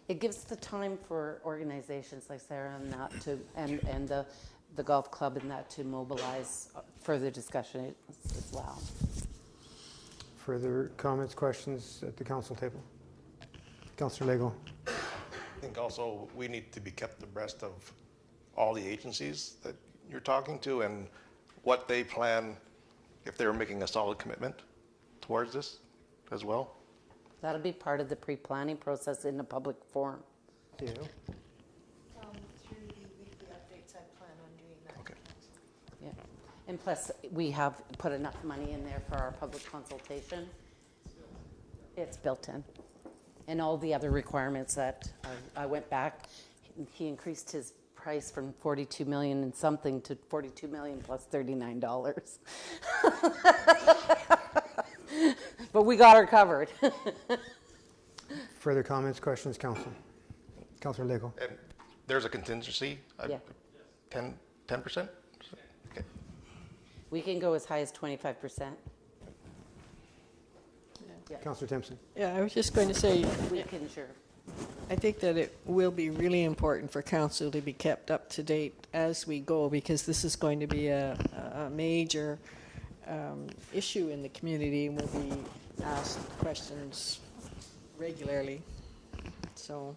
It gives the time for organizations like Sarah and that to, and the golf club and that to mobilize further discussion as well. Further comments, questions at the council table? Councillor Lego. I think also we need to be kept abreast of all the agencies that you're talking to and what they plan, if they're making a solid commitment towards this as well. That'll be part of the pre-planning process in a public forum. Yeah. Through the weekly updates, I plan on doing that. Okay. Yeah. And plus, we have put enough money in there for our public consultation. It's built in. And all the other requirements that I went back, he increased his price from 42 million and something to 42 million plus $39. But we got her covered. Further comments, questions, council? Councillor Lego. And there's a contingency, Yeah. 10%? Okay. We can go as high as 25%. Yeah. Councillor Timpson. Yeah, I was just going to say, We can, sure. I think that it will be really important for council to be kept up to date as we go, because this is going to be a major issue in the community, and we'll be asked questions regularly. So,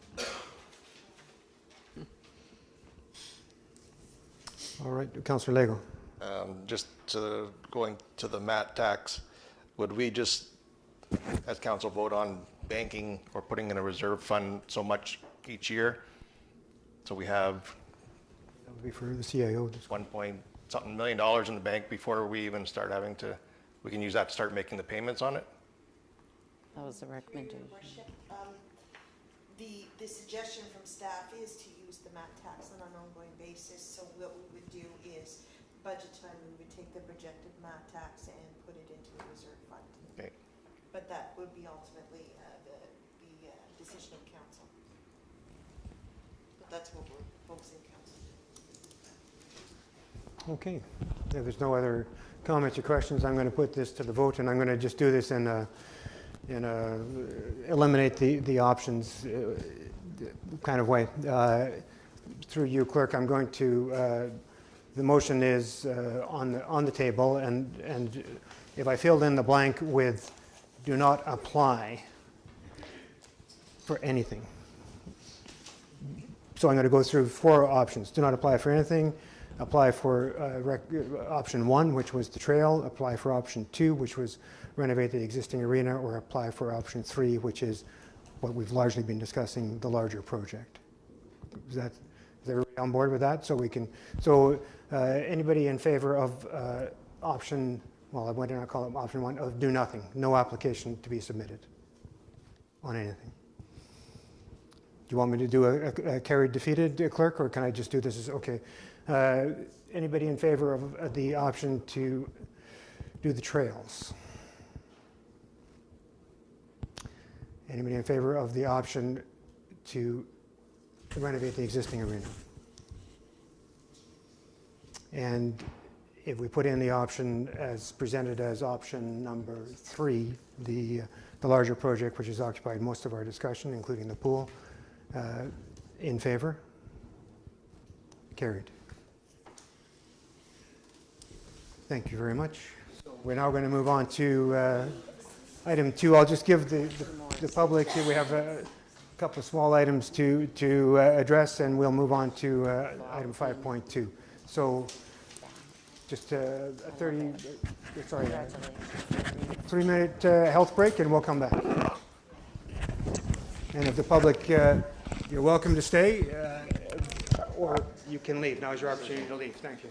All right, Councillor Lego. Just going to the MAT tax, would we just, as council, vote on banking or putting in a reserve fund so much each year? So we have That would be for the CIO. 1-point-something million in the bank before we even start having to, we can use that to start making the payments on it? That was the recommendation. Your Worship, the suggestion from staff is to use the MAT tax on an ongoing basis. So what we would do is budget time, we would take the projected MAT tax and put it into a reserve fund. Okay. But that would be ultimately the decision of council. But that's what we're focusing council. Okay. If there's no other comments or questions, I'm going to put this to the vote, and I'm going to just do this in a eliminate the options kind of way. Through you, clerk, I'm going to. The motion is on the table, and if I filled in the blank with "do not apply" for anything. So I'm going to go through 4 options. Do not apply for anything. Apply for option 1, which was the trail. Apply for option 2, which was renovate the existing arena, or apply for option 3, which is what we've largely been discussing, the larger project. Is everybody on board with that? So we can. So anybody in favor of option? Well, I did not call it option 1 of do nothing. No application to be submitted on anything. Do you want me to do a carried defeated, clerk, or can I just do this as okay? Anybody in favor of the option to do the trails? Anybody in favor of the option to renovate the existing arena? And if we put in the option as presented as option number 3, the larger project, which has occupied most of our discussion, including the pool, in favor? Carried. Thank you very much. So we're now going to move on to item 2. I'll just give the public, we have a couple of small items to address, and we'll move on to item 5.2. So just a 3-minute health break, and we'll come back. And if the public, you're welcome to stay, or you can leave. Now is your opportunity to leave. Thank you.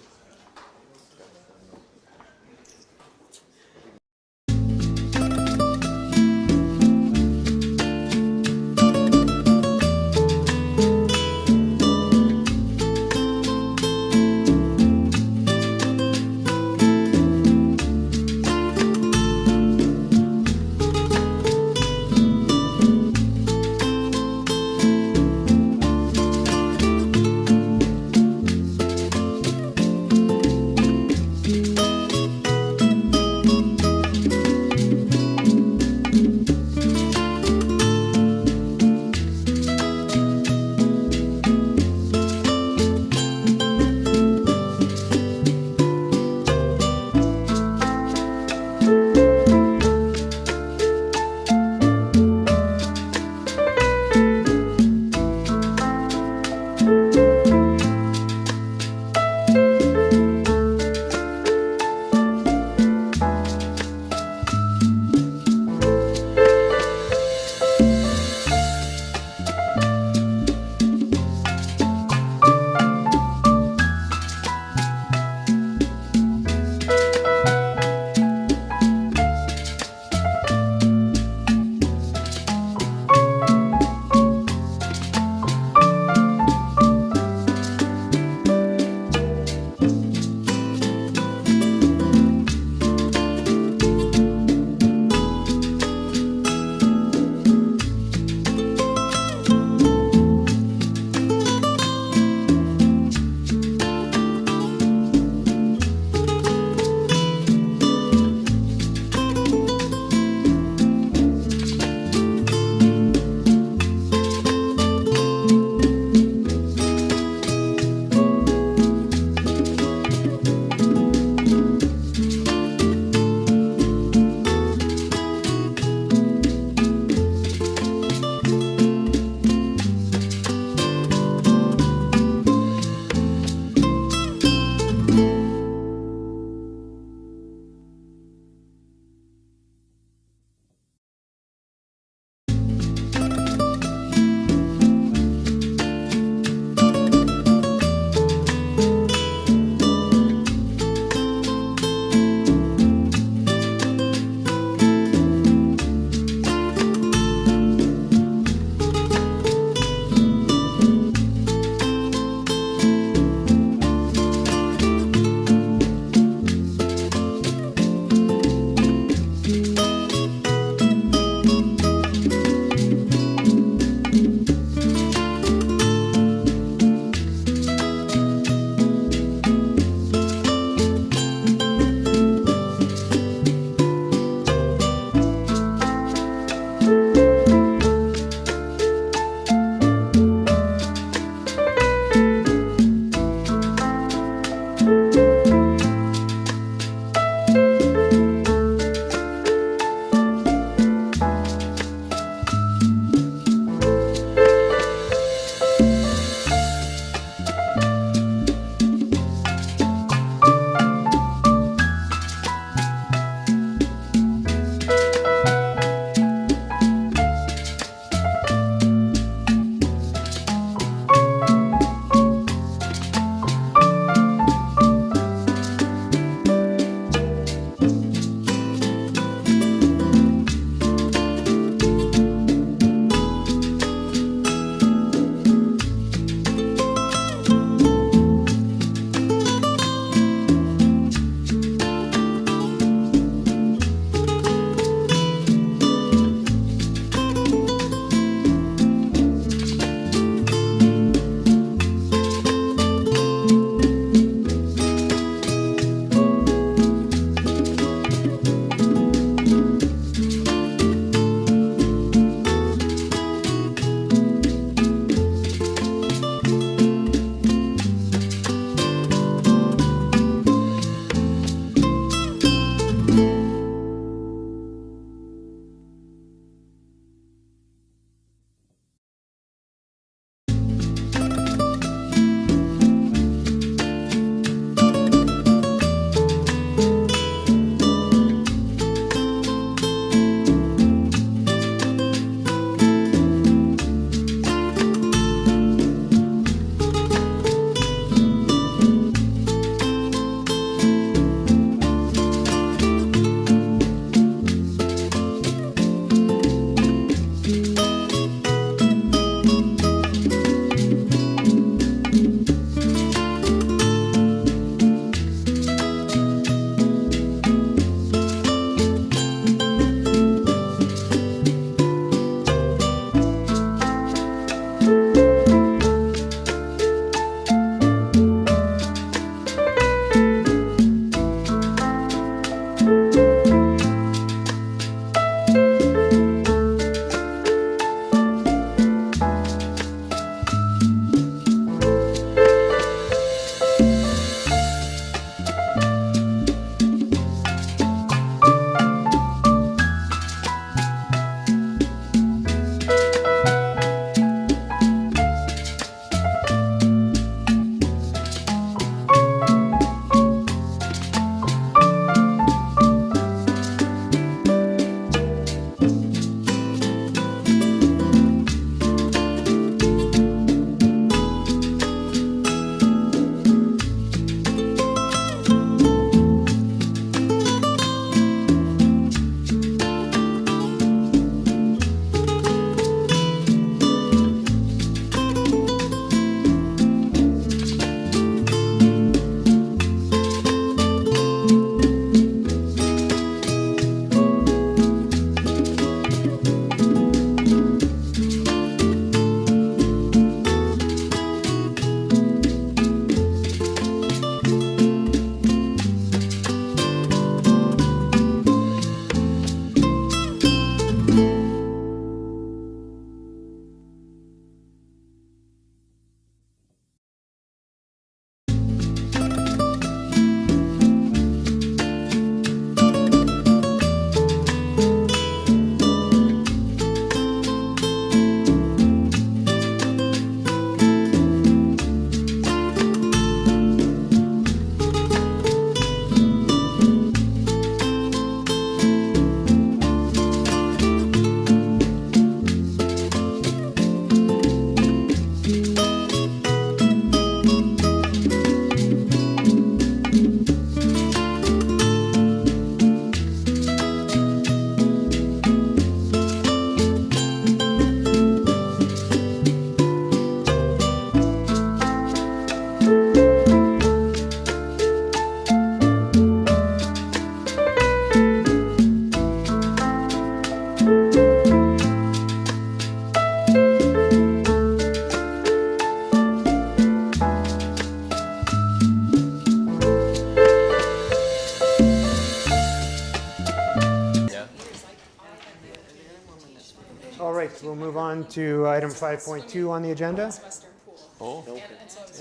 move on to item 5.2 on the agenda. Western Pool. Oh. And so it's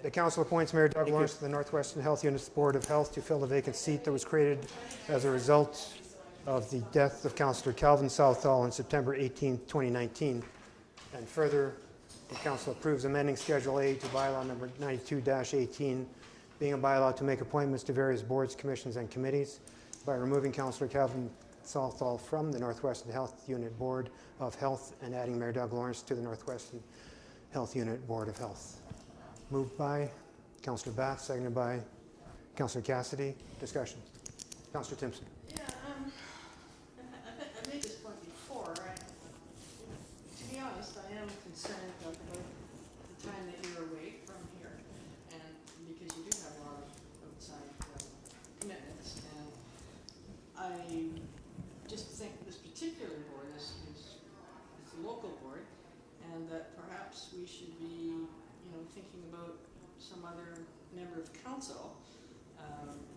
The council appoints Mayor Doug Lawrence to the Northwestern Health Unit's Board of Health to fill the vacant seat that was created as a result of the death of Councillor Calvin Southall on September 18, 2019. And further, the council approves amending Schedule A to bylaw number 92-18, being a bylaw to make appointments to various boards, commissions, and committees by removing Councillor Calvin Southall from the Northwestern Health Unit Board of Health and adding Mayor Doug Lawrence to the Northwestern Health Unit Board of Health. Moved by Councillor Bath, seconded by Councillor Cassidy. Discussion. Councillor Timpson. Yeah, I made this point before. To be honest, I am concerned about the time that you're away from here, and because you do have a lot of outside commitments, and I just think this particular board is a local board, and that perhaps we should be, thinking about some other member of council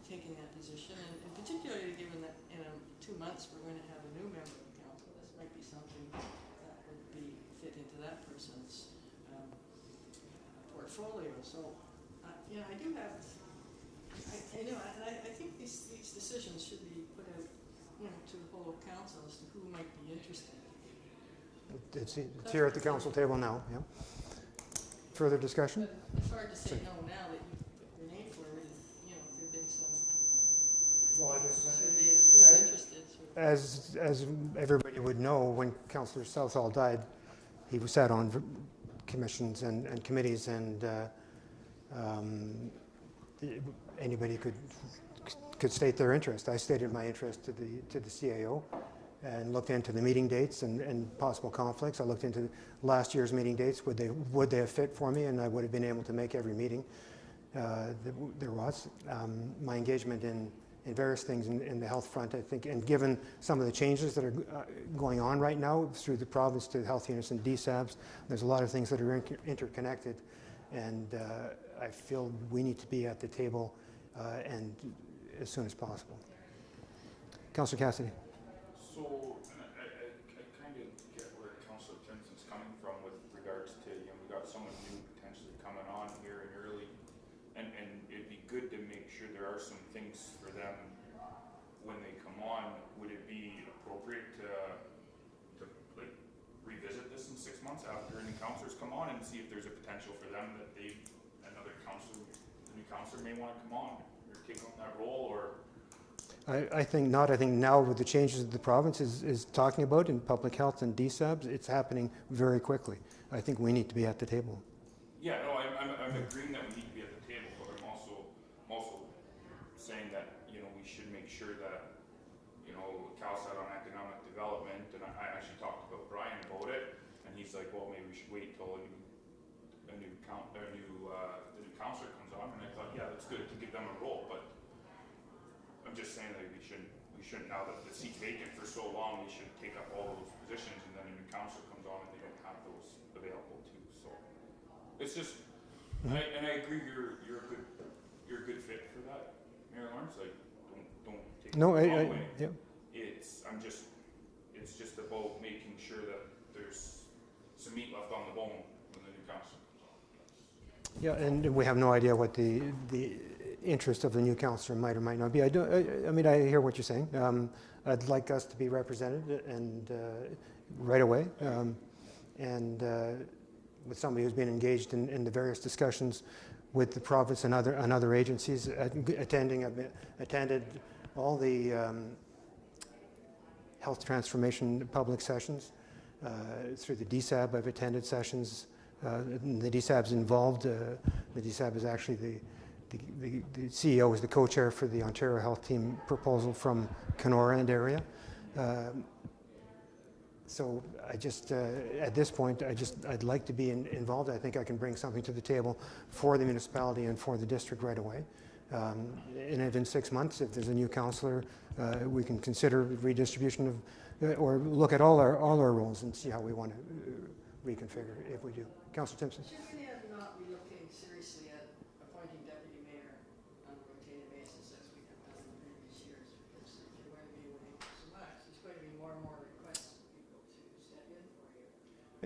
taking that position, and particularly given that in 2 months we're going to have a new member of council, this might be something that would fit into that person's portfolio. So, I do have, I think these decisions should be put out, to the whole council as to who might be interested. It's here at the council table now. Yeah. Further discussion? But it's hard to say no now that you put your name forward, and, there've been some surveys who are interested. So. As everybody would know, when Councillor Southall died, he sat on commissions and committees, and anybody could state their interest. I stated my interest to the CAO and looked into the meeting dates and possible conflicts. I looked into last year's meeting dates. Would they have fit for me? And I would have been able to make every meeting there was. My engagement in various things in the health front, I think, and given some of the changes that are going on right now through the province to health units and DSABs, there's a lot of things that are interconnected, and I feel we need to be at the table and as soon as possible. Councillor Cassidy. So I kind of get where Councillor Timpson's coming from with regards to, we got someone new potentially coming on here and early, and it'd be good to make sure there are some things for them when they come on. Would it be appropriate to like revisit this in 6 months after any councillors come on and see if there's a potential for them that the new councillor may want to come on or take on that role, or? I think not. I think now with the changes that the province is talking about in public health and DSABs, it's happening very quickly. I think we need to be at the table. Yeah, no, I'm agreeing that we need to be at the table, but I'm also saying that, we should make sure that, Cal sat on economic development, and I actually talked about Brian about it, and he's like, well, maybe we should wait till the new councillor comes on, and I thought, yeah, that's good to give them a role, but I'm just saying that we shouldn't, now that the seat's vacant for so long, we should take up all those positions, and then a new councillor comes on and they don't have those available too. So it's just, and I agree, you're a good fit for that, Mayor Lawrence. Like, don't take it the wrong way. Yeah. It's just about making sure that there's some meat left on the bone when the new councillor comes on. Yeah, and we have no idea what the interest of the new councillor might or might not be. I hear what you're saying. I'd like us to be represented and right away, and with somebody who's been engaged in the various discussions with the province and other agencies, attended all the health transformation public sessions through the DSAB. I've attended sessions. The DSAB's involved. The DSAB is actually the CEO is the co-chair for the Ontario Health Team proposal from Kenora and area. So I just, at this point, I'd like to be involved. I think I can bring something to the table for the municipality and for the district right away. And within 6 months, if there's a new councillor, we can consider redistribution of, or look at all our roles and see how we want to reconfigure if we do. Councillor Timpson. Should we not be looking seriously at appointing deputy mayor on a rotated basis as we have done in previous years? Because if you're going to be away so much, there's going to be more and more requests from people to step in for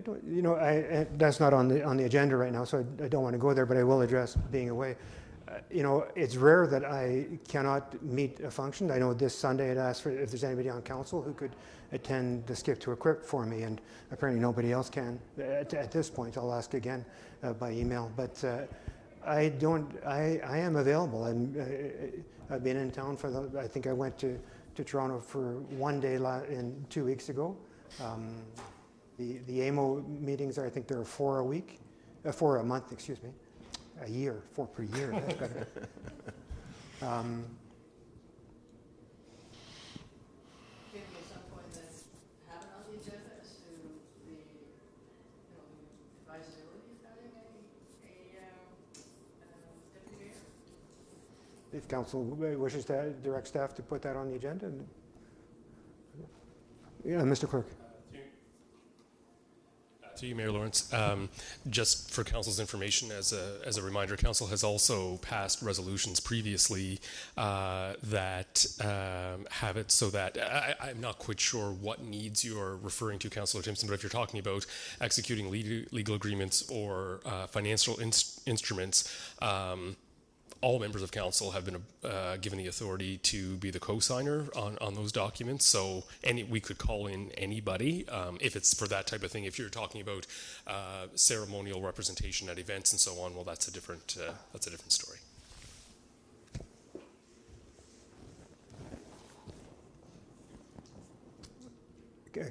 don't, you know, that's not on the agenda right now, so I don't want to go there, but I will address being away. You know, it's rare that I cannot meet a function. I know this Sunday I'd asked for if there's anybody on council who could attend the Skip to Equip for me, and apparently nobody else can. At this point, I'll ask again by email. But I am available. I've been in town for I think I went to Toronto for one day 2 weeks ago. The AMO meetings, I think there are 4 a week, 4 a month, excuse me. A year, 4 per year. That's better. Maybe at some point then have it on the agenda as to the, the advisability of having a deputy mayor. If council wishes to direct staff to put that on the agenda. Yeah, Mr. Clerk. To you, Mayor Lawrence. Just for council's information, as a reminder, council has also passed resolutions previously that have it so that I'm not quite sure what needs you're referring to, Councillor Timpson, but if you're talking about executing legal agreements or financial instruments, all members of council have been given the authority to be the co-signer on those documents. So we could call in anybody if it's for that type of thing. If you're talking about ceremonial representation at events and so on, well, that's a different story.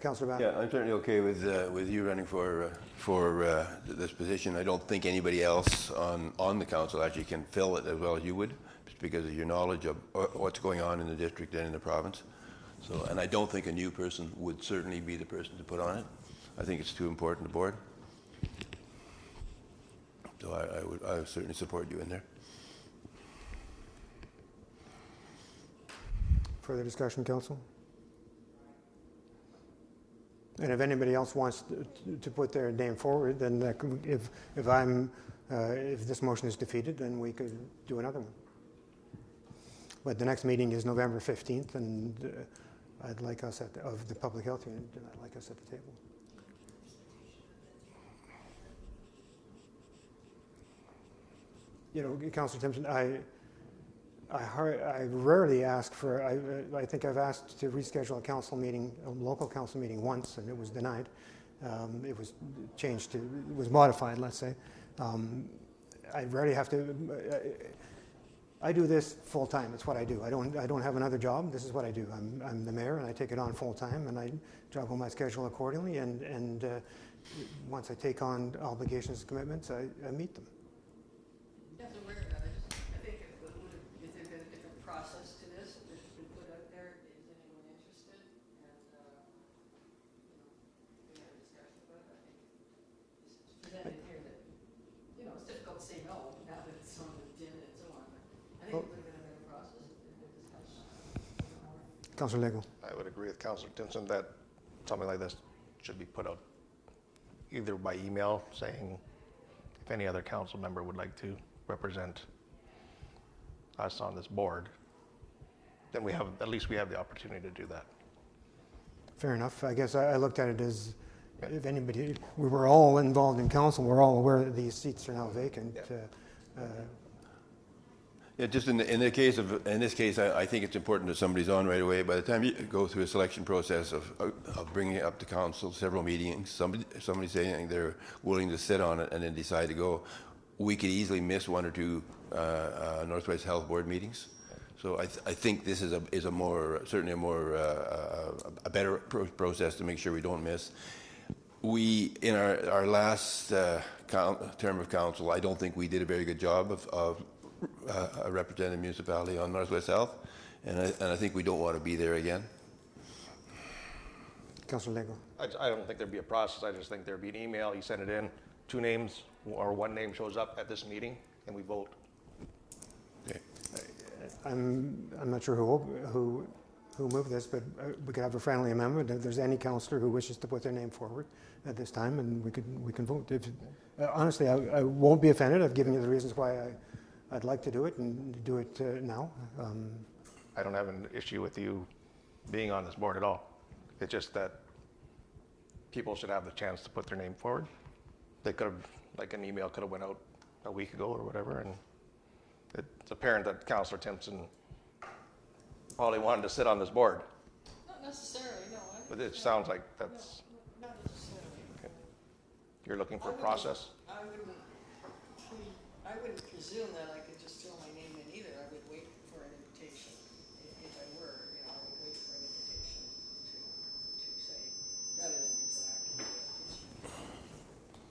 Councillor Batt. Yeah, I'm certainly okay with you running for this position. I don't think anybody else on the council actually can fill it as well as you would, just because of your knowledge of what's going on in the district and in the province. So, and I don't think a new person would certainly be the person to put on it. I think it's too important to board. So I would certainly support you in there. Further discussion, council? And if anybody else wants to put their name forward, then that could, if this motion is defeated, then we could do another one. But the next meeting is November 15th, and I'd like us of the public health unit. I'd like us at the table. You know, Councillor Timpson, I rarely ask for, I think I've asked to reschedule a council meeting, a local council meeting once, and it was denied. It was changed to, it was modified, let's say. I rarely have to, I do this full time, it's what I do. I don't have another job, this is what I do. I'm the mayor and I take it on full time and I juggle my schedule accordingly, and once I take on obligations and commitments, I meet them. Councillor Lego. I would agree with Councillor Timpson that something like this should be put out either by email saying if any other council member would like to represent us on this board, then we have, at least we have the opportunity to do that. Fair enough. I guess I looked at it as if anybody, we were all involved in council, we're all aware that these seats are now vacant. Yeah, just in this case, I think it's important that somebody's on right away. By the time you go through a selection process of bringing it up to council, several meetings, somebody saying they're willing to sit on it and then decide to go, we could easily miss 1 or 2 Northwest Health Board meetings. So I think this is a better process to make sure we don't miss. We, in our last term of council, I don't think we did a very good job of representing municipality on Northwest Health, and I think we don't want to be there again. Councillor Lego. I don't think there'd be a process. I just think there'd be an email. You send it in, 2 names or 1 name shows up at this meeting, and we vote. Okay. I'm not sure who moved this, but we could have a friendly amendment. If there's any councillor who wishes to put their name forward at this time, and we can vote. Honestly, I won't be offended. I've given you the reasons why I'd like to do it, and do it now. I don't have an issue with you being on this board at all. It's just that people should have the chance to put their name forward. They could have, like an email could have went out a week ago or whatever, and it's apparent that Councillor Timpson probably wanted to sit on this board. Not necessarily, no. But it sounds like that's, Not necessarily. okay. You're looking for a process? I wouldn't presume that I could just throw my name in either. I would wait for an invitation. If I were, I would wait for an invitation to say, rather than exactly.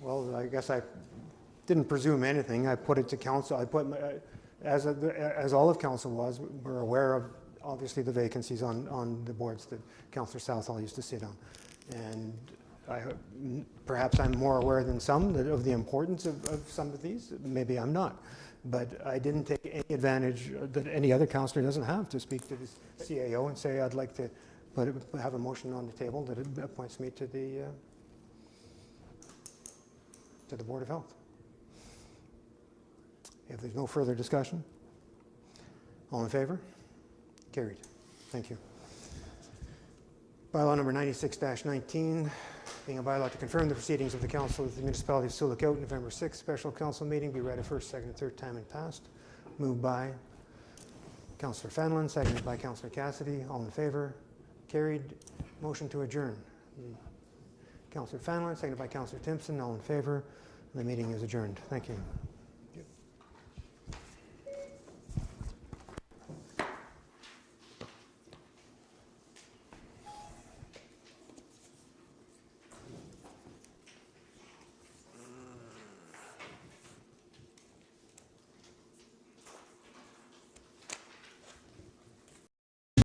Well, I guess I didn't presume anything. I put it to council. I put, as all of council was, we're aware of obviously the vacancies on the boards that Councillor Southall used to sit on. And perhaps I'm more aware than some of the importance of some of these. Maybe I'm not. But I didn't take any advantage that any other councillor doesn't have to speak to the CAO and say, I'd like to have a motion on the table that appoints me to the Board of Health. If there's no further discussion, all in favor? Carried. Thank you. Bylaw number 96-19, being a bylaw to confirm the proceedings of the Council of the Municipality of Sioux Lookout, November 6th, special council meeting, be read a first, second, and third time and passed. Moved by Councillor Fenlon, seconded by Councillor Cassidy. All in favor? Carried. Motion to adjourn. Councillor Fenlon, seconded by Councillor Timpson. All in favor? The meeting is adjourned. Thank you.